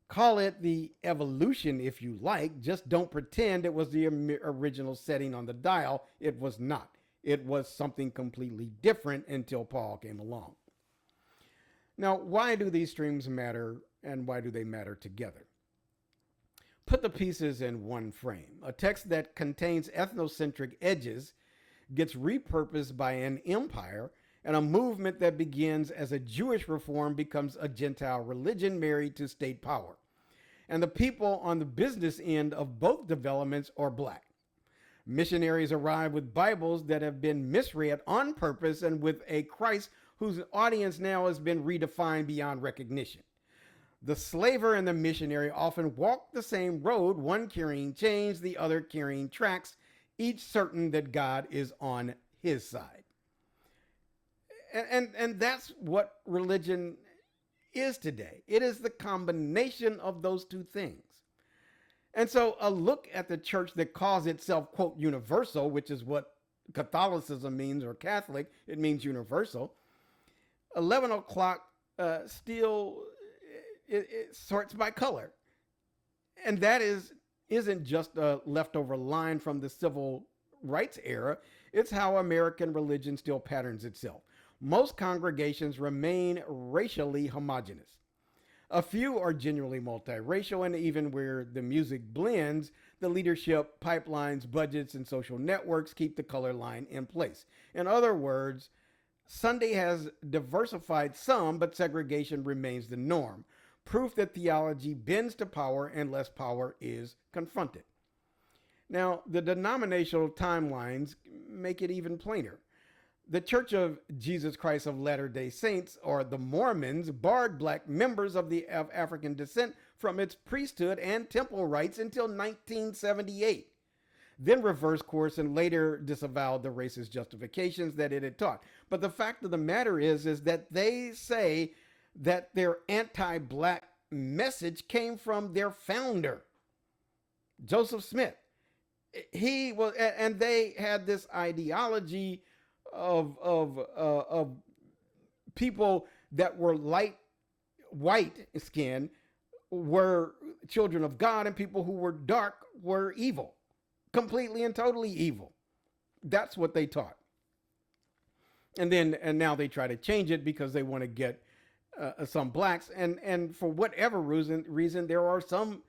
Call it the evolution if you like, just don't pretend it was the original setting on the dial. It was not. it was something completely different until Paul came along. Now, why do these streams matter, and why do they matter together? Put the pieces in one frame. A text that contains ethnocentric edges gets repurposed by an empire, and a movement that begins as a Jewish reform becomes a Gentile religion married to state power. And the people on the business end of both developments are black. Missionaries arrive with Bibles that have been misread on purpose and with a Christ whose audience now has been redefined beyond recognition. The slaver and the missionary often walk the same road, one carrying chains, the other carrying tracts, each certain that God is on his side. And that's what religion is today. It is the combination of those two things. And so a look at the church that calls itself, quote, universal, which is what Catholicism means, or Catholic, it means universal. 11 o'clock still it sorts by color. And that isn't just a leftover line from the civil rights era. It's how American religion still patterns itself. Most congregations remain racially homogenous. A few are genuinely multiracial, and even where the music blends, the leadership, pipelines, budgets, and social networks keep the color line in place. In other words, Sunday has diversified some, but segregation remains the norm. Proof that theology bends to power unless power is confronted. Now, the denominational timelines make it even plainer. The Church of Jesus Christ of Latter-day Saints, or the Mormons, barred black members of African descent from its priesthood and temple rights until 1978. Then reversed course and later disavowed the racist justifications that it had taught. But the fact of the matter is that they say that their anti-black message came from their founder, Joseph Smith. He was, and they had this ideology of people that were white skin were children of God, and people who were dark were evil, completely and totally evil. That's what they taught. And now they try to change it because they want to get some blacks, and for whatever reason, there are some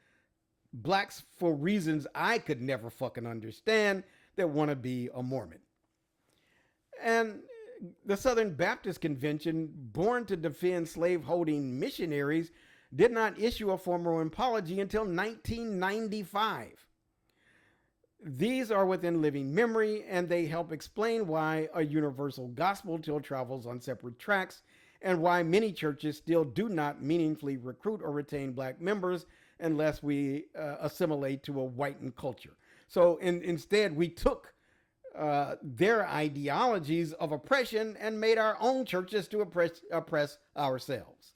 blacks, for reasons I could never fucking understand, that want to be a Mormon. And the Southern Baptist Convention, born to defend slaveholding missionaries, did not issue a formal apology until 1995. These are within living memory, and they help explain why a universal gospel still travels on separate tracks, and why many churches still do not meaningfully recruit or retain black members unless we assimilate to a whitened culture. So instead, we took their ideologies of oppression and made our own churches to oppress ourselves.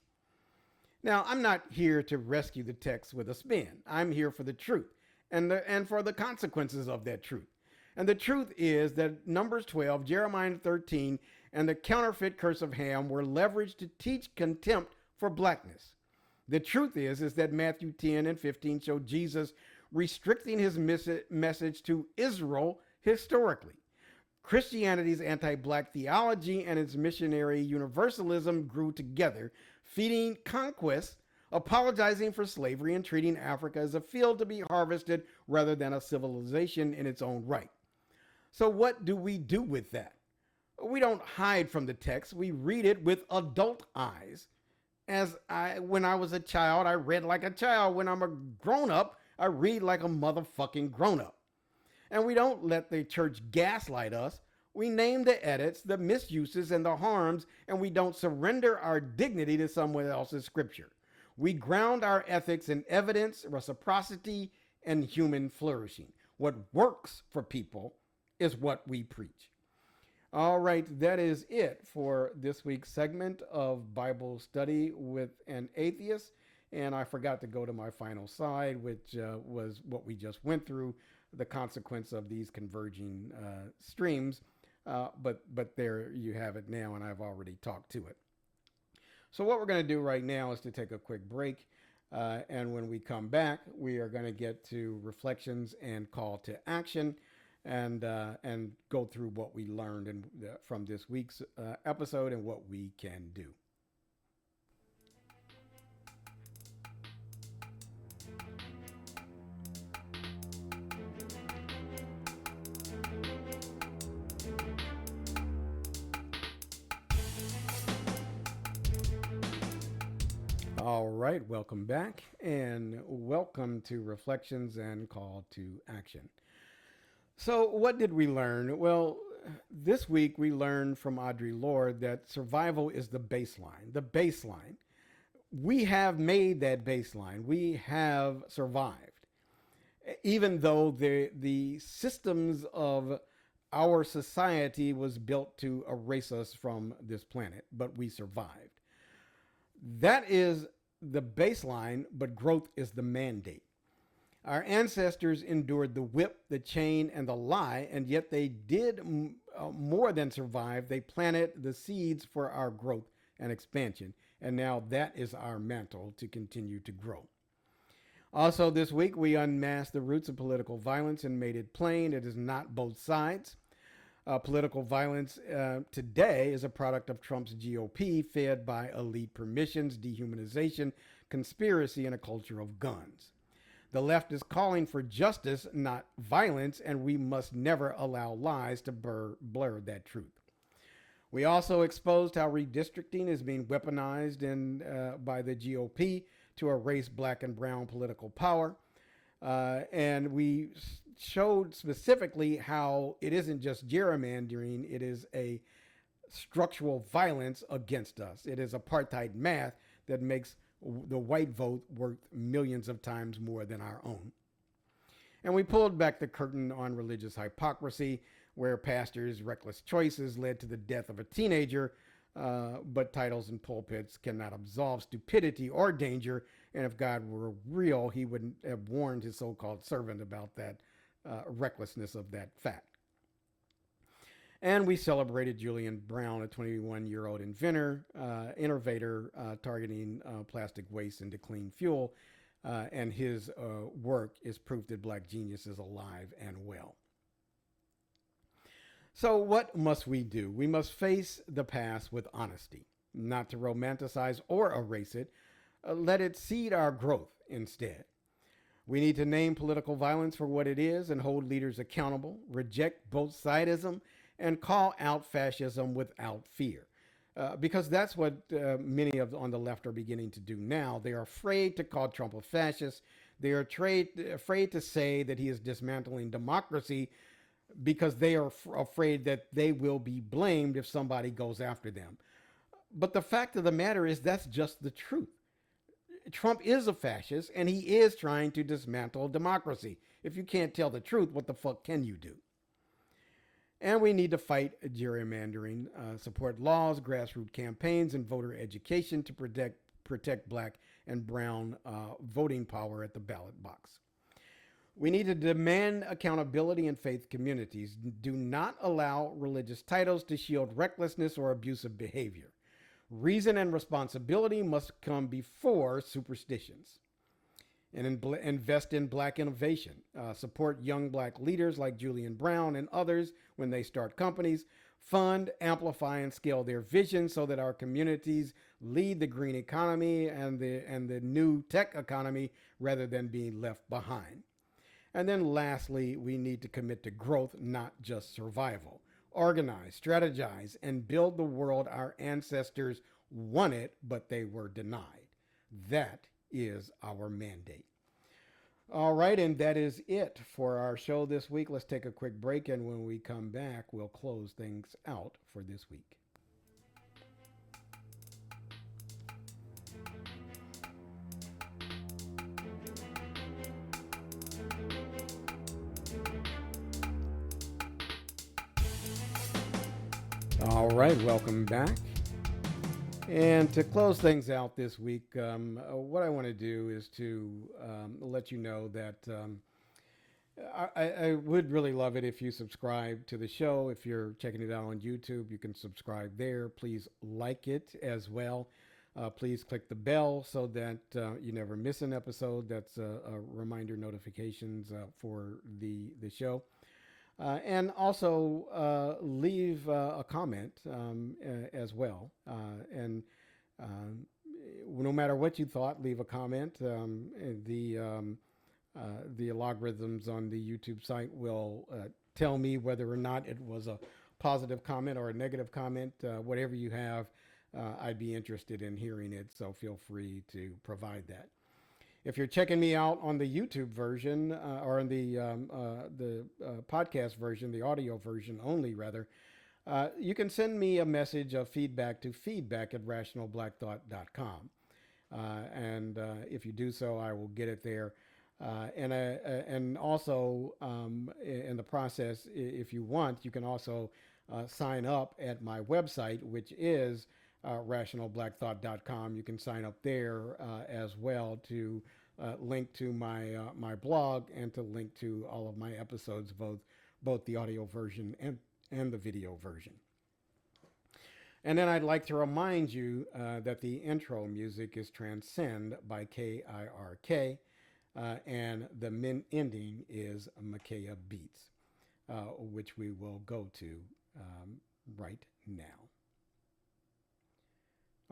Now, I'm not here to rescue the text with a spin. I'm here for the truth and for the consequences of that truth. And the truth is that Numbers 12, Jeremiah 13, and the counterfeit curse of Ham were leveraged to teach contempt for blackness. The truth is that Matthew 10 and 15 show Jesus restricting his message to Israel historically. Christianity's anti-black theology and its missionary universalism grew together, feeding conquest, apologizing for slavery, and treating Africa as a field to be harvested rather than a civilization in its own right. So what do we do with that? We don't hide from the text. We read it with adult eyes. When I was a child, I read like a child. When I'm a grown-up, I read like a motherfucking grown-up. And we don't let the church gaslight us. We name the edits, the misuses, and the harms, and we don't surrender our dignity to someone else's scripture. We ground our ethics in evidence, reciprocity, and human flourishing. What works for people is what we preach. All right, that is it for this week's segment of Bible Study with an Atheist. And I forgot to go to my final slide, which was what we just went through, the consequence of these converging streams. But there you have it now, and I've already talked to it. So what we're going to do right now is to take a quick break. And when we come back, we are going to get to reflections and call to action. and go through what we learned from this week's episode and what we can do. All right, welcome back, and welcome to Reflections and Call to Action. So, what did we learn? Well, this week we learned from Audre Lorde that survival is the baseline. The baseline. We have made that baseline. We have survived. Even though the systems of our society was built to erase us from this planet, but we survived. That is the baseline, but growth is the mandate. Our ancestors endured the whip, the chain, and the lie, and yet they did more than survive. They planted the seeds for our growth and expansion, and now that is our mantle to continue to grow. Also, this week, we unmasked the roots of political violence and made it plain it is not both sides. Political violence today is a product of Trump's GOP, fed by elite permissions, dehumanization, conspiracy, and a culture of guns. The left is calling for justice, not violence, and we must never allow lies to blur that truth. We also exposed how redistricting is being weaponized by the GOP to erase black and brown political power. And we showed specifically how it isn't just gerrymandering, it is a structural violence against us. It is apartheid math that makes the white vote worth millions of times more than our own. And we pulled back the curtain on religious hypocrisy, where pastors' reckless choices led to the death of a teenager, but titles and pulpits cannot absolve stupidity or danger. And if God were real, he wouldn't have warned his so-called servant about that recklessness of that fact. And we celebrated Julian Brown, a 21-year-old innovator targeting plastic waste into clean fuel. And his work is proof that Black genius is alive and well. So what must we do? We must face the past with honesty, not to romanticize or erase it. Let it seed our growth instead. We need to name political violence for what it is and hold leaders accountable, reject both sidism, and call out fascism without fear. Because that's what many on the left are beginning to do now. They are afraid to call Trump a fascist. They are afraid to say that he is dismantling democracy because they are afraid that they will be blamed if somebody goes after them. But the fact of the matter is that's just the truth. Trump is a fascist, and he is trying to dismantle democracy. If you can't tell the truth, what the fuck can you do? And we need to fight gerrymandering, support laws, grassroots campaigns, and voter education to protect black and brown voting power at the ballot box. We need to demand accountability in faith communities. Do not allow religious titles to shield recklessness or abusive behavior. Reason and responsibility must come before superstitions. And invest in black innovation. Support young black leaders like Julian Brown and others when they start companies. Fund, amplify, and scale their vision so that our communities lead the green economy and the new tech economy rather than being left behind. And then lastly, we need to commit to growth, not just survival. Organize, strategize, and build the world our ancestors wanted, but they were denied. That is our mandate. All right, and that is it for our show this week. Let's take a quick break, and when we come back, we'll close things out for this week. All right, welcome back. And to close things out this week, what I want to do is to let you know that I would really love it if you subscribe to the show. If you're checking it out on YouTube, you can subscribe there. Please like it as well. Please click the bell so that you never miss an episode. That's a reminder notifications for the show. And also leave a comment as well. And no matter what you thought, leave a comment. The algorithms on the YouTube site will tell me whether or not it was a positive comment or a negative comment. Whatever you have, I'd be interested in hearing it, so feel free to provide that. If you're checking me out on the YouTube version or on the podcast version, the audio version only, rather, you can send me a message of feedback to feedback@rationalblackthought.com. And if you do so, I will get it there. And also in the process, if you want, you can also sign up at my website, which is rationalblackthought.com. You can sign up there as well to link to my blog and to link to all of my episodes, both the audio version and the video version. And then I'd like to remind you that the intro music is Transcend by KIRK, and the ending is Makaya Beats, which we will go to right now.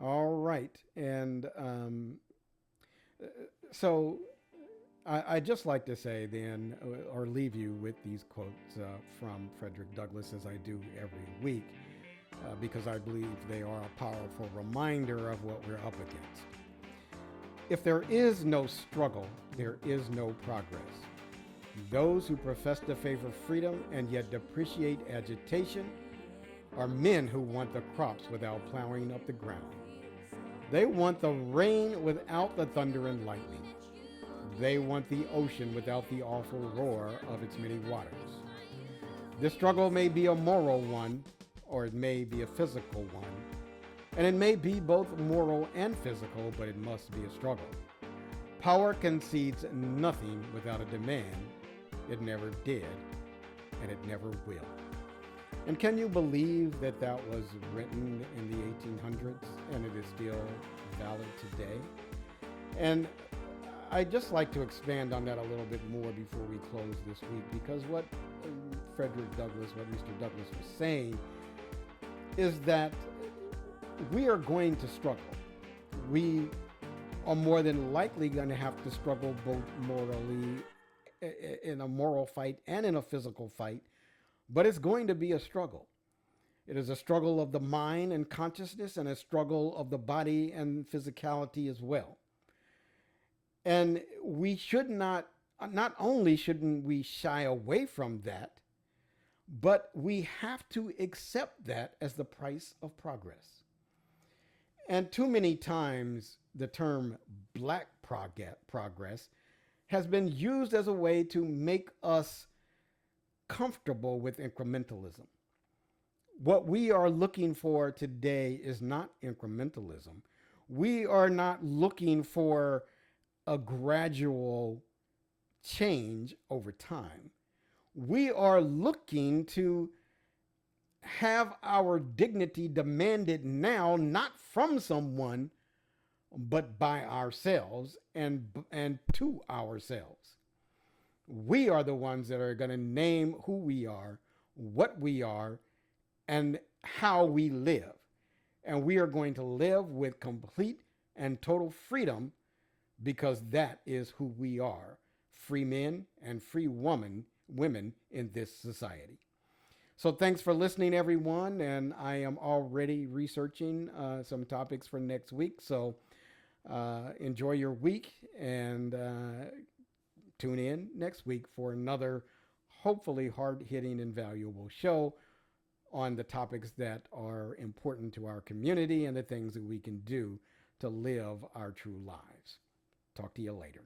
All right, and so I'd just like to say then, or leave you with these quotes from Frederick Douglass, as I do every week, because I believe they are a powerful reminder of what we're up against. If there is no struggle, there is no progress. Those who profess to favor freedom and yet depreciate agitation are men who want the crops without plowing up the ground. They want the rain without the thunder and lightning. They want the ocean without the awful roar of its many waters. This struggle may be a moral one, or it may be a physical one. And it may be both moral and physical, but it must be a struggle. Power concedes nothing without a demand. It never did, and it never will. And can you believe that that was written in the 1800s and it is still valid today? And I'd just like to expand on that a little bit more before we close this week, because what Frederick Douglass, what Mr. Douglass was saying is that we are going to struggle. We are more than likely going to have to struggle both morally, in a moral fight and in a physical fight, but it's going to be a struggle. It is a struggle of the mind and consciousness, and a struggle of the body and physicality as well. And we should not only shouldn't we shy away from that, but we have to accept that as the price of progress. And too many times the term black progress has been used as a way to make us comfortable with incrementalism. What we are looking for today is not incrementalism. We are not looking for a gradual change over time. We are looking to have our dignity demanded now, not from someone, but by ourselves and to ourselves. We are the ones that are going to name who we are, what we are, and how we live. And we are going to live with complete and total freedom, because that is who we are, free men and free women in this society. So thanks for listening, everyone. And I am already researching some topics for next week. So enjoy your week, and tune in next week for another hopefully hard-hitting and valuable show on the topics that are important to our community and the things that we can do to live our true lives. Talk to you later.